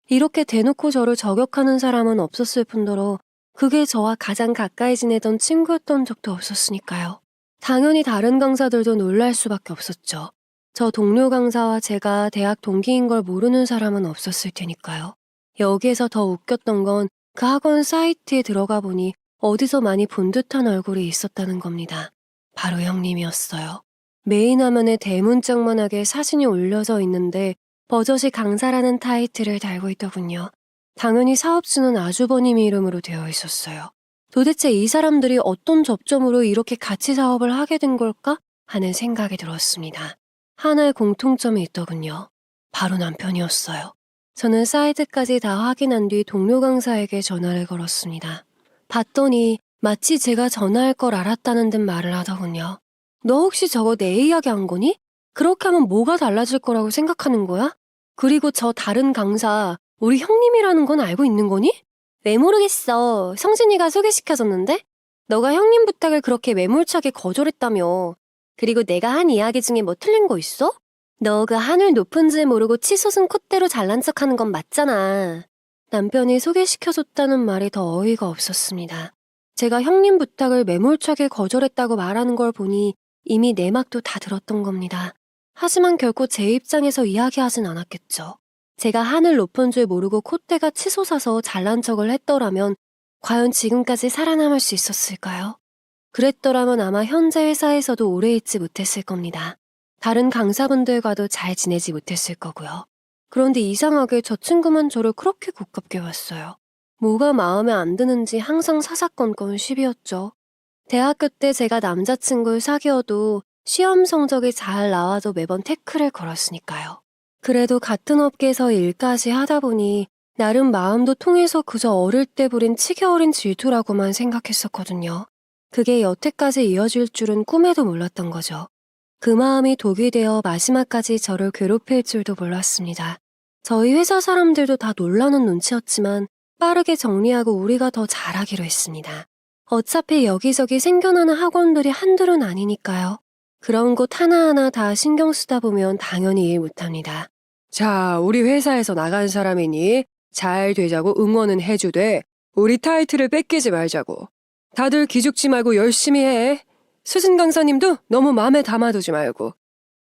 이렇게 대놓고 저를 저격하는 사람은 없었을 뿐더러 그게 저와 가장 가까이 지내던 친구였던 적도 없었으니까요. 당연히 다른 강사들도 놀랄 수밖에 없었죠. 저 동료 강사와 제가 대학 동기인 걸 모르는 사람은 없었을 테니까요. 여기에서 더 웃겼던 건 그 학원 사이트에 들어가 보니 어디서 많이 본 듯한 얼굴이 있었다는 겁니다. 바로 형님이었어요. 메인 화면에 대문짝만하게 사진이 올려져 있는데 버젓이 강사라는 타이틀을 달고 있더군요. 당연히 사업주는 아주버님 이름으로 되어 있었어요. 도대체 이 사람들이 어떤 접점으로 이렇게 같이 사업을 하게 된 걸까 하는 생각이 들었습니다. 하나의 공통점이 있더군요. 바로 남편이었어요. 저는 사이트까지 다 확인한 뒤 동료 강사에게 전화를 걸었습니다. 봤더니 마치 제가 전화할 걸 알았다는 듯 말을 하더군요. 너 혹시 저거 내 이야기 한 거니? 그렇게 하면 뭐가 달라질 거라고 생각하는 거야? 그리고 저 다른 강사, 우리 형님이라는 건 알고 있는 거니? 왜 모르겠어. 성진이가 소개시켜줬는데? 너가 형님 부탁을 그렇게 매몰차게 거절했다며. 그리고 내가 한 이야기 중에 뭐 틀린 거 있어? 너 그 하늘 높은 줄 모르고 치솟은 콧대로 잘난 척하는 건 맞잖아. 남편이 소개시켜줬다는 말이 더 어이가 없었습니다. 제가 형님 부탁을 매몰차게 거절했다고 말하는 걸 보니 이미 내막도 다 들었던 겁니다. 하지만 결코 제 입장에서 이야기하진 않았겠죠. 제가 하늘 높은 줄 모르고 콧대가 치솟아서 잘난 척을 했더라면 과연 지금까지 살아남을 수 있었을까요? 그랬더라면 아마 현재 회사에서도 오래 있지 못했을 겁니다. 다른 강사분들과도 잘 지내지 못했을 거고요. 그런데 이상하게 저 친구만 저를 그렇게 고깝게 봤어요. 뭐가 마음에 안 드는지 항상 사사건건 시비였죠. 대학교 때 제가 남자친구를 사귀어도 시험 성적이 잘 나와도 매번 태클을 걸었으니까요. 그래도 같은 업계에서 일까지 하다 보니 나름 마음도 통해서 그저 어릴 때 부린 치기 어린 질투라고만 생각했었거든요. 그게 여태까지 이어질 줄은 꿈에도 몰랐던 거죠. 그 마음이 독이 되어 마지막까지 저를 괴롭힐 줄도 몰랐습니다. 저희 회사 사람들도 다 놀라는 눈치였지만 빠르게 정리하고 우리가 더 잘하기로 했습니다. 어차피 여기저기 생겨나는 학원들이 한둘은 아니니까요. 그런 곳 하나하나 다 신경 쓰다 보면 당연히 일 못합니다. 자, 우리 회사에서 나간 사람이니 잘 되자고 응원은 해주되 우리 타이틀을 뺏기지 말자고. 다들 기죽지 말고 열심히 해. 수진 강사님도 너무 마음에 담아두지 말고.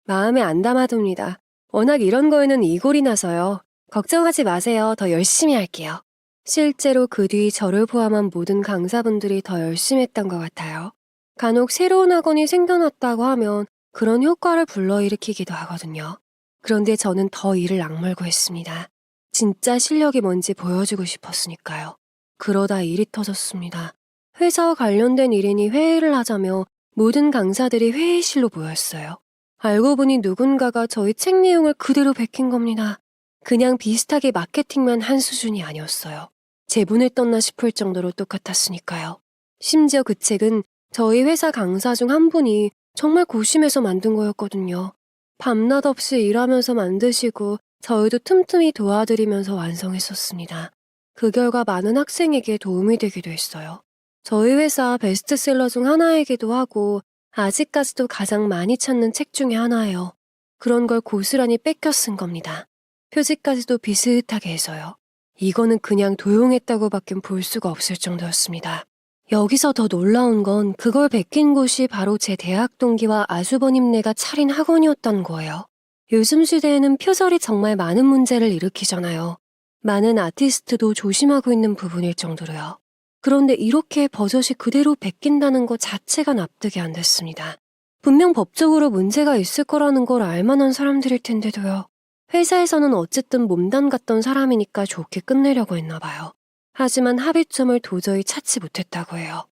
마음에 안 담아둡니다. 워낙 이런 거에는 이골이 나서요. 걱정하지 마세요. 더 열심히 할게요. 실제로 그 뒤 저를 포함한 모든 강사분들이 더 열심히 했던 것 같아요. 간혹 새로운 학원이 생겨났다고 하면 그런 효과를 불러일으키기도 하거든요. 그런데 저는 더 이를 악물고 했습니다. 진짜 실력이 뭔지 보여주고 싶었으니까요. 그러다 일이 터졌습니다. 회사와 관련된 일이니 회의를 하자며 모든 강사들이 회의실로 모였어요. 알고 보니 누군가가 저희 책 내용을 그대로 베낀 겁니다. 그냥 비슷하게 마케팅만 한 수준이 아니었어요. 제분을 떴나 싶을 정도로 똑같았으니까요. 심지어 그 책은 저희 회사 강사 중 한 분이 정말 고심해서 만든 거였거든요. 밤낮 없이 일하면서 만드시고 저희도 틈틈이 도와드리면서 완성했었습니다. 그 결과 많은 학생에게 도움이 되기도 했어요. 저희 회사 베스트셀러 중 하나이기도 하고 아직까지도 가장 많이 찾는 책 중에 하나예요. 그런 걸 고스란히 뺏겨 쓴 겁니다. 표지까지도 비슷하게 해서요. 이거는 그냥 도용했다고밖엔 볼 수가 없을 정도였습니다. 여기서 더 놀라운 건 그걸 베낀 곳이 바로 제 대학 동기와 아주버님네가 차린 학원이었던 거예요. 요즘 시대에는 표절이 정말 많은 문제를 일으키잖아요. 많은 아티스트도 조심하고 있는 부분일 정도로요. 그런데 이렇게 버젓이 그대로 베낀다는 것 자체가 납득이 안 됐습니다. 분명 법적으로 문제가 있을 거라는 걸 알만한 사람들일 텐데도요. 회사에서는 어쨌든 몸담 같던 사람이니까 좋게 끝내려고 했나 봐요. 하지만 합의점을 도저히 찾지 못했다고 해요.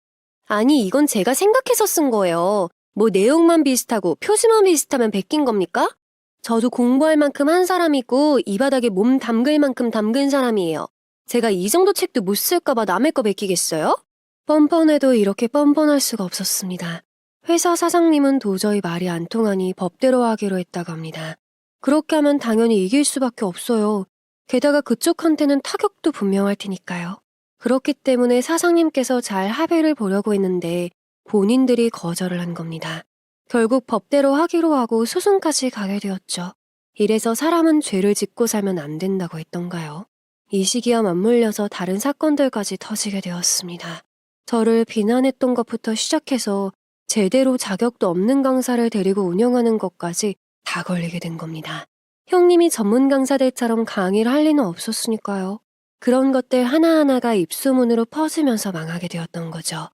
아니, 이건 제가 생각해서 쓴 거예요. 뭐 내용만 비슷하고 표지만 비슷하면 베낀 겁니까? 저도 공부할 만큼 한 사람이고 이 바닥에 몸 담글 만큼 담근 사람이에요. 제가 이 정도 책도 못 쓸까봐 남의 거 베끼겠어요? 뻔뻔해도 이렇게 뻔뻔할 수가 없었습니다. 회사 사장님은 도저히 말이 안 통하니 법대로 하기로 했다고 합니다. 그렇게 하면 당연히 이길 수밖에 없어요. 게다가 그쪽한테는 타격도 분명할 테니까요. 그렇기 때문에 사장님께서 잘 합의를 보려고 했는데 본인들이 거절을 한 겁니다. 결국 법대로 하기로 하고 소송까지 가게 되었죠. 이래서 사람은 죄를 짓고 살면 안 된다고 했던가요? 이 시기와 맞물려서 다른 사건들까지 터지게 되었습니다. 저를 비난했던 것부터 시작해서 제대로 자격도 없는 강사를 데리고 운영하는 것까지 다 걸리게 된 겁니다. 형님이 전문 강사들처럼 강의를 할 리는 없었으니까요. 그런 것들 하나하나가 입소문으로 퍼지면서 망하게 되었던 거죠.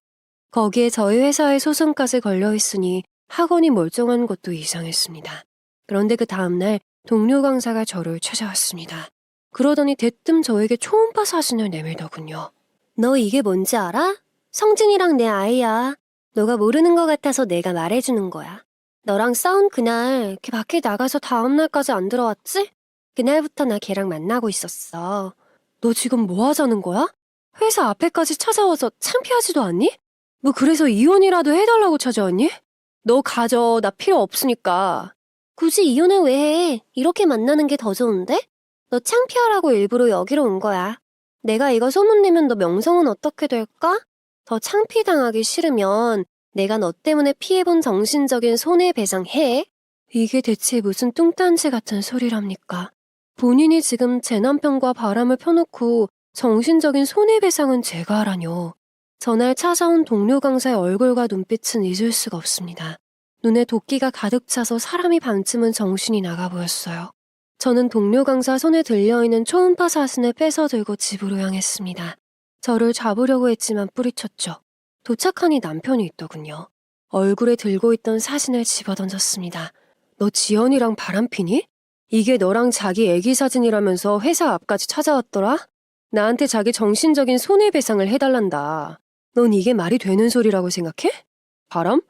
거기에 저희 회사의 소송까지 걸려있으니 학원이 멀쩡한 것도 이상했습니다. 그런데 그 다음날 동료 강사가 저를 찾아왔습니다. 그러더니 대뜸 저에게 초음파 사진을 내밀더군요. 너 이게 뭔지 알아? 성진이랑 내 아이야. 너가 모르는 것 같아서 내가 말해주는 거야. 너랑 싸운 그날 걔 밖에 나가서 다음날까지 안 들어왔지? 그날부터 나 걔랑 만나고 있었어. 너 지금 뭐 하자는 거야? 회사 앞에까지 찾아와서 창피하지도 않니? 뭐 그래서 이혼이라도 해달라고 찾아왔니? 너 가져. 나 필요 없으니까. 굳이 이혼을 왜 해? 이렇게 만나는 게 더 좋은데? 너 창피하라고 일부러 여기로 온 거야. 내가 이거 소문내면 너 명성은 어떻게 될까? 더 창피당하기 싫으면 내가 너 때문에 피해본 정신적인 손해배상 해? 이게 대체 무슨 뚱딴지 같은 소리랍니까? 본인이 지금 제 남편과 바람을 펴놓고 정신적인 손해배상은 제가 하라뇨. 전날 찾아온 동료 강사의 얼굴과 눈빛은 잊을 수가 없습니다. 눈에 도끼가 가득 차서 사람이 반쯤은 정신이 나가 보였어요. 저는 동료 강사 손에 들려있는 초음파 사진을 뺏어 들고 집으로 향했습니다. 저를 잡으려고 했지만 뿌리쳤죠. 도착하니 남편이 있더군요. 얼굴에 들고 있던 사진을 집어던졌습니다. 너 지연이랑 바람피니? 이게 너랑 자기 애기 사진이라면서 회사 앞까지 찾아왔더라? 나한테 자기 정신적인 손해배상을 해달란다. 넌 이게 말이 되는 소리라고 생각해? 바람?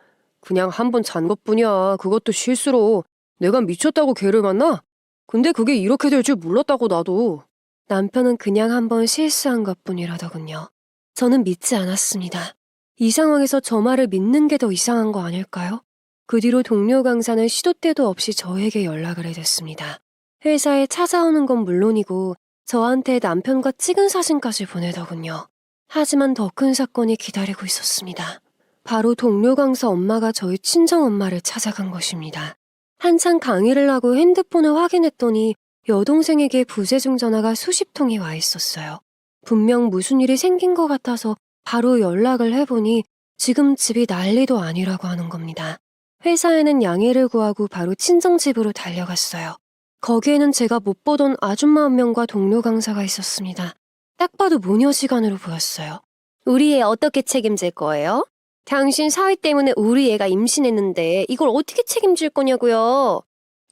그냥 한 번 잔 것뿐이야. 그것도 실수로. 내가 미쳤다고 걔를 만나? 근데 그게 이렇게 될 줄 몰랐다고 나도. 남편은 그냥 한 번 실수한 것뿐이라더군요. 저는 믿지 않았습니다. 이 상황에서 저 말을 믿는 게 더 이상한 거 아닐까요? 그 뒤로 동료 강사는 시도 때도 없이 저에게 연락을 해댔습니다. 회사에 찾아오는 건 물론이고 저한테 남편과 찍은 사진까지 보내더군요. 하지만 더 큰 사건이 기다리고 있었습니다. 바로 동료 강사 엄마가 저희 친정엄마를 찾아간 것입니다. 한창 강의를 하고 핸드폰을 확인했더니 여동생에게 부재중 전화가 수십 통이 와 있었어요. 분명 무슨 일이 생긴 것 같아서 바로 연락을 해보니 지금 집이 난리도 아니라고 하는 겁니다. 회사에는 양해를 구하고 바로 친정집으로 달려갔어요. 거기에는 제가 못 보던 아줌마 한 명과 동료 강사가 있었습니다. 딱 봐도 모녀 시간으로 보였어요. 우리 애 어떻게 책임질 거예요? 당신 사위 때문에 우리 애가 임신했는데 이걸 어떻게 책임질 거냐고요?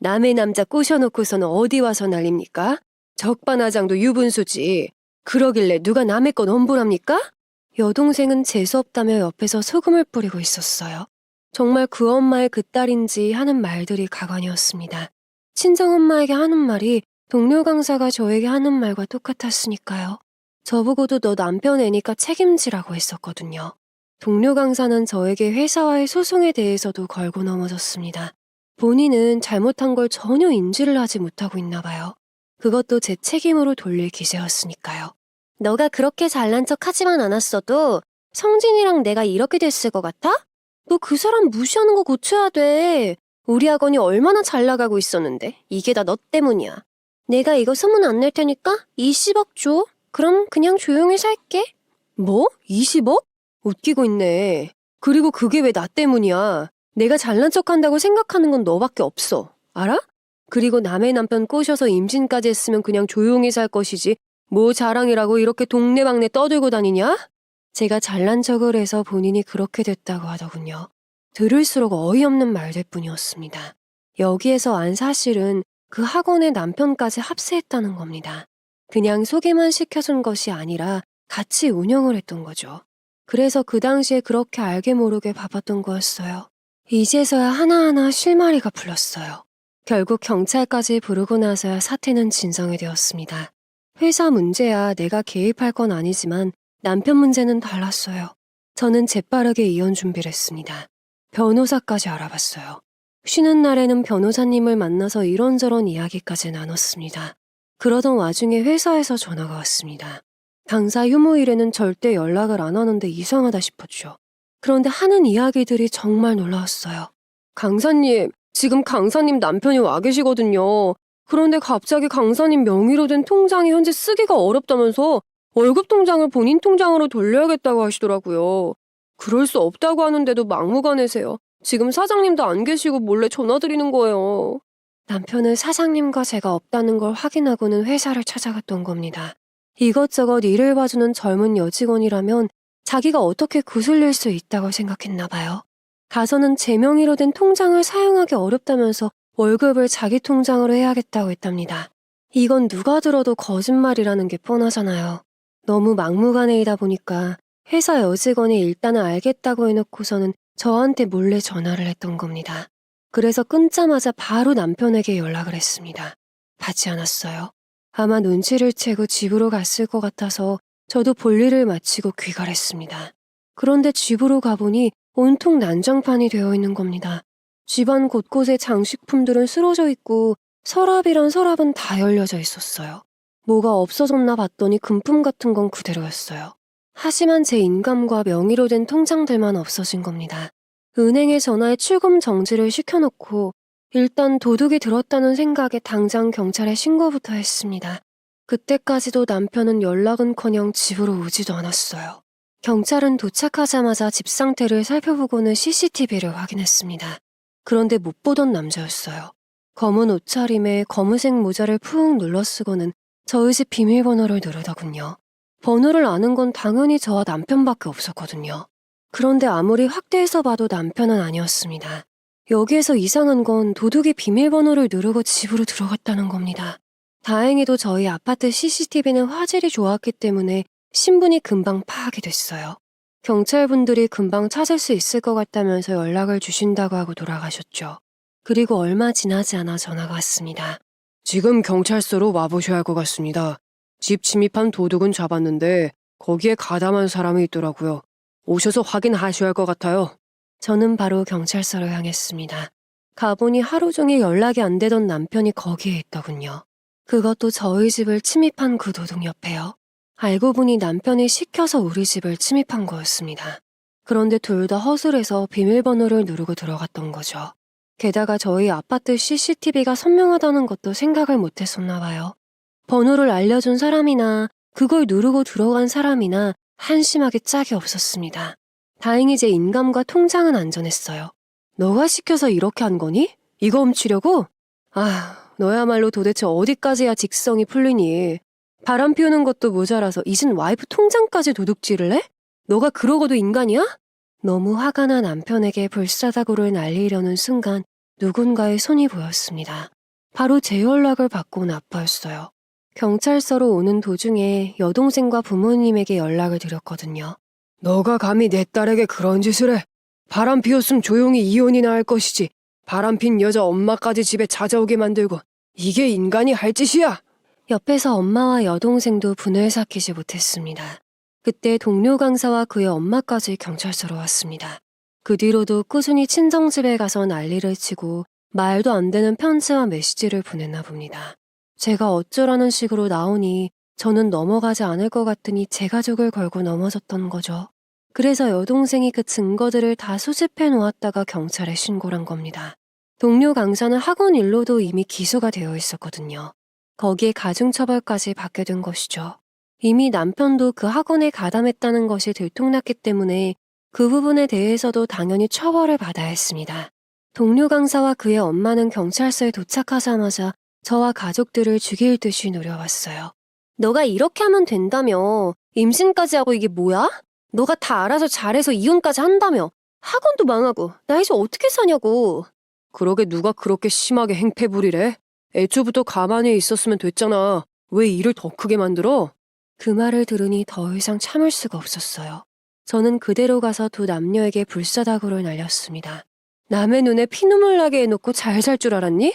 남의 남자 꼬셔놓고서는 어디 와서 난립니까? 적반하장도 유분수지. 그러길래 누가 남의 것 엄불합니까? 여동생은 재수없다며 옆에서 소금을 뿌리고 있었어요. 정말 그 엄마의 그 딸인지 하는 말들이 가관이었습니다. 친정엄마에게 하는 말이 동료 강사가 저에게 하는 말과 똑같았으니까요. 저보고도 너 남편 애니까 책임지라고 했었거든요. 동료 강사는 저에게 회사와의 소송에 대해서도 걸고 넘어졌습니다. 본인은 잘못한 걸 전혀 인지를 하지 못하고 있나 봐요. 그것도 제 책임으로 돌릴 기세였으니까요. 너가 그렇게 잘난 척 하지만 않았어도 성진이랑 내가 이렇게 됐을 것 같아? 너 그 사람 무시하는 거 고쳐야 돼. 우리 학원이 얼마나 잘 나가고 있었는데 이게 다 너 때문이야. 내가 이거 소문 안 낼 테니까 20억 줘. 그럼 그냥 조용히 살게. 뭐? 20억? 웃기고 있네. 그리고 그게 왜 나 때문이야. 내가 잘난 척한다고 생각하는 건 너밖에 없어. 알아? 그리고 남의 남편 꼬셔서 임신까지 했으면 그냥 조용히 살 것이지 뭐 자랑이라고 이렇게 동네방네 떠들고 다니냐? 제가 잘난 척을 해서 본인이 그렇게 됐다고 하더군요. 들을수록 어이없는 말들 뿐이었습니다. 여기에서 안 사실은 그 학원의 남편까지 합세했다는 겁니다. 그냥 소개만 시켜준 것이 아니라 같이 운영을 했던 거죠. 그래서 그 당시에 그렇게 알게 모르게 봐봤던 거였어요. 이제서야 하나하나 실마리가 풀렸어요. 결국 경찰까지 부르고 나서야 사태는 진정이 되었습니다. 회사 문제야 내가 개입할 건 아니지만 남편 문제는 달랐어요. 저는 재빠르게 이혼 준비를 했습니다. 변호사까지 알아봤어요. 쉬는 날에는 변호사님을 만나서 이런저런 이야기까지 나눴습니다. 그러던 와중에 회사에서 전화가 왔습니다. 당사 휴무일에는 절대 연락을 안 하는데 이상하다 싶었죠. 그런데 하는 이야기들이 정말 놀라웠어요. 강사님, 지금 강사님 남편이 와 계시거든요. 그런데 갑자기 강사님 명의로 된 통장이 현재 쓰기가 어렵다면서 월급 통장을 본인 통장으로 돌려야겠다고 하시더라고요. 그럴 수 없다고 하는데도 막무가내세요. 지금 사장님도 안 계시고 몰래 전화드리는 거예요. 남편은 사장님과 제가 없다는 걸 확인하고는 회사를 찾아갔던 겁니다. 이것저것 일을 봐주는 젊은 여직원이라면 자기가 어떻게 구슬릴 수 있다고 생각했나 봐요. 가서는 제 명의로 된 통장을 사용하기 어렵다면서 월급을 자기 통장으로 해야겠다고 했답니다. 이건 누가 들어도 거짓말이라는 게 뻔하잖아요. 너무 막무가내이다 보니까 회사 여직원이 일단은 알겠다고 해놓고서는 저한테 몰래 전화를 했던 겁니다. 그래서 끊자마자 바로 남편에게 연락을 했습니다. 받지 않았어요. 아마 눈치를 채고 집으로 갔을 것 같아서 저도 볼일을 마치고 귀가했습니다. 그런데 집으로 가보니 온통 난장판이 되어 있는 겁니다. 집안 곳곳에 장식품들은 쓰러져 있고 서랍이란 서랍은 다 열려져 있었어요. 뭐가 없어졌나 봤더니 금품 같은 건 그대로였어요. 하지만 제 인감과 명의로 된 통장들만 없어진 겁니다. 은행에 전화해 출금 정지를 시켜놓고 일단 도둑이 들었다는 생각에 당장 경찰에 신고부터 했습니다. 그때까지도 남편은 연락은커녕 집으로 오지도 않았어요. 경찰은 도착하자마자 집 상태를 살펴보고는 CCTV를 확인했습니다. 그런데 못 보던 남자였어요. 검은 옷차림에 검은색 모자를 푹 눌러쓰고는 저희 집 비밀번호를 누르더군요. 번호를 아는 건 당연히 저와 남편밖에 없었거든요. 그런데 아무리 확대해서 봐도 남편은 아니었습니다. 여기에서 이상한 건 도둑이 비밀번호를 누르고 집으로 들어갔다는 겁니다. 다행히도 저희 아파트 CCTV는 화질이 좋았기 때문에 신분이 금방 파악이 됐어요. 경찰분들이 금방 찾을 수 있을 것 같다면서 연락을 주신다고 하고 돌아가셨죠. 그리고 얼마 지나지 않아 전화가 왔습니다. 지금 경찰서로 와보셔야 할 것 같습니다. 집 침입한 도둑은 잡았는데 거기에 가담한 사람이 있더라고요. 오셔서 확인하셔야 할 것 같아요. 저는 바로 경찰서로 향했습니다. 가보니 하루 종일 연락이 안 되던 남편이 거기에 있더군요. 그것도 저희 집을 침입한 그 도둑 옆에요. 알고 보니 남편이 시켜서 우리 집을 침입한 거였습니다. 그런데 둘 다 허술해서 비밀번호를 누르고 들어갔던 거죠. 게다가 저희 아파트 CCTV가 선명하다는 것도 생각을 못했었나 봐요. 번호를 알려준 사람이나 그걸 누르고 들어간 사람이나 한심하게 짝이 없었습니다. 다행히 제 인감과 통장은 안전했어요. 너가 시켜서 이렇게 한 거니? 이거 훔치려고? 아, 너야말로 도대체 어디까지야 직성이 풀리니? 바람 피우는 것도 모자라서 이젠 와이프 통장까지 도둑질을 해? 너가 그러고도 인간이야? 너무 화가 나 남편에게 불사다구를 날리려는 순간 누군가의 손이 보였습니다. 바로 제 연락을 받고 온 아빠였어요. 경찰서로 오는 도중에 여동생과 부모님에게 연락을 드렸거든요. 너가 감히 내 딸에게 그런 짓을 해. 바람 피웠으면 조용히 이혼이나 할 것이지. 바람 핀 여자 엄마까지 집에 찾아오게 만들고 이게 인간이 할 짓이야. 옆에서 엄마와 여동생도 분을 삭히지 못했습니다. 그때 동료 강사와 그의 엄마까지 경찰서로 왔습니다. 그 뒤로도 꾸준히 친정집에 가서 난리를 치고 말도 안 되는 편지와 메시지를 보냈나 봅니다. 제가 어쩌라는 식으로 나오니 저는 넘어가지 않을 것 같으니 제 가족을 걸고 넘어졌던 거죠. 그래서 여동생이 그 증거들을 다 수집해 놓았다가 경찰에 신고를 한 겁니다. 동료 강사는 학원 일로도 이미 기소가 되어 있었거든요. 거기에 가중처벌까지 받게 된 것이죠. 이미 남편도 그 학원에 가담했다는 것이 들통났기 때문에 그 부분에 대해서도 당연히 처벌을 받아야 했습니다. 동료 강사와 그의 엄마는 경찰서에 도착하자마자 저와 가족들을 죽일 듯이 노려왔어요. 너가 이렇게 하면 된다며. 임신까지 하고 이게 뭐야? 너가 다 알아서 잘해서 이혼까지 한다며. 학원도 망하고 나 이제 어떻게 사냐고. 그러게 누가 그렇게 심하게 행패 부리래? 애초부터 가만히 있었으면 됐잖아. 왜 일을 더 크게 만들어? 그 말을 들으니 더 이상 참을 수가 없었어요. 저는 그대로 가서 두 남녀에게 불사다구를 날렸습니다. 남의 눈에 피눈물 나게 해놓고 잘 살 줄 알았니?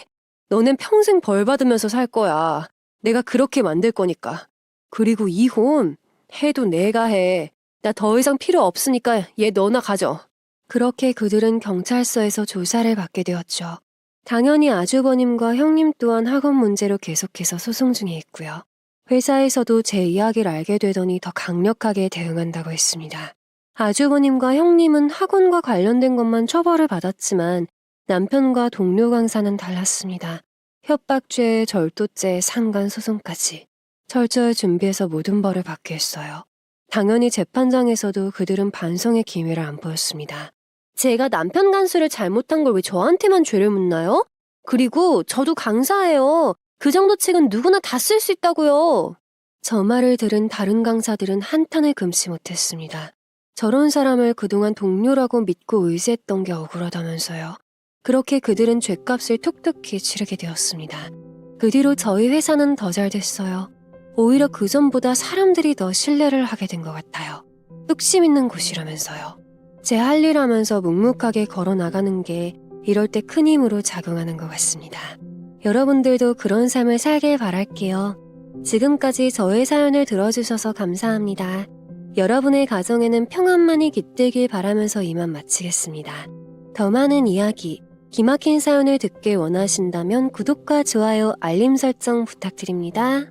너넨 평생 벌 받으면서 살 거야. 내가 그렇게 만들 거니까. 그리고 이혼 해도 내가 해. 나 더 이상 필요 없으니까 얘 너나 가져. 그렇게 그들은 경찰서에서 조사를 받게 되었죠. 당연히 아주버님과 형님 또한 학원 문제로 계속해서 소송 중에 있고요. 회사에서도 제 이야기를 알게 되더니 더 강력하게 대응한다고 했습니다. 아주버님과 형님은 학원과 관련된 것만 처벌을 받았지만 남편과 동료 강사는 달랐습니다. 협박죄, 절도죄, 상간소송까지 철저히 준비해서 모든 벌을 받게 했어요. 당연히 재판장에서도 그들은 반성의 기회를 안 보였습니다. 제가 남편 간수를 잘못한 걸 왜 저한테만 죄를 묻나요? 그리고 저도 강사예요. 그 정도 책은 누구나 다 쓸 수 있다고요. 저 말을 들은 다른 강사들은 한탄을 금치 못했습니다. 저런 사람을 그동안 동료라고 믿고 의지했던 게 억울하다면서요. 그렇게 그들은 죗값을 톡톡히 치르게 되었습니다. 그 뒤로 저희 회사는 더 잘 됐어요. 오히려 그전보다 사람들이 더 신뢰를 하게 된 것 같아요. 뚝심 있는 곳이라면서요. 제 할 일 하면서 묵묵하게 걸어나가는 게 이럴 때 큰 힘으로 작용하는 것 같습니다. 여러분들도 그런 삶을 살길 바랄게요. 지금까지 저의 사연을 들어주셔서 감사합니다. 여러분의 가정에는 평안만이 깃들길 바라면서 이만 마치겠습니다. 더 많은 이야기, 기막힌 사연을 듣길 원하신다면 구독과 좋아요, 알림 설정 부탁드립니다.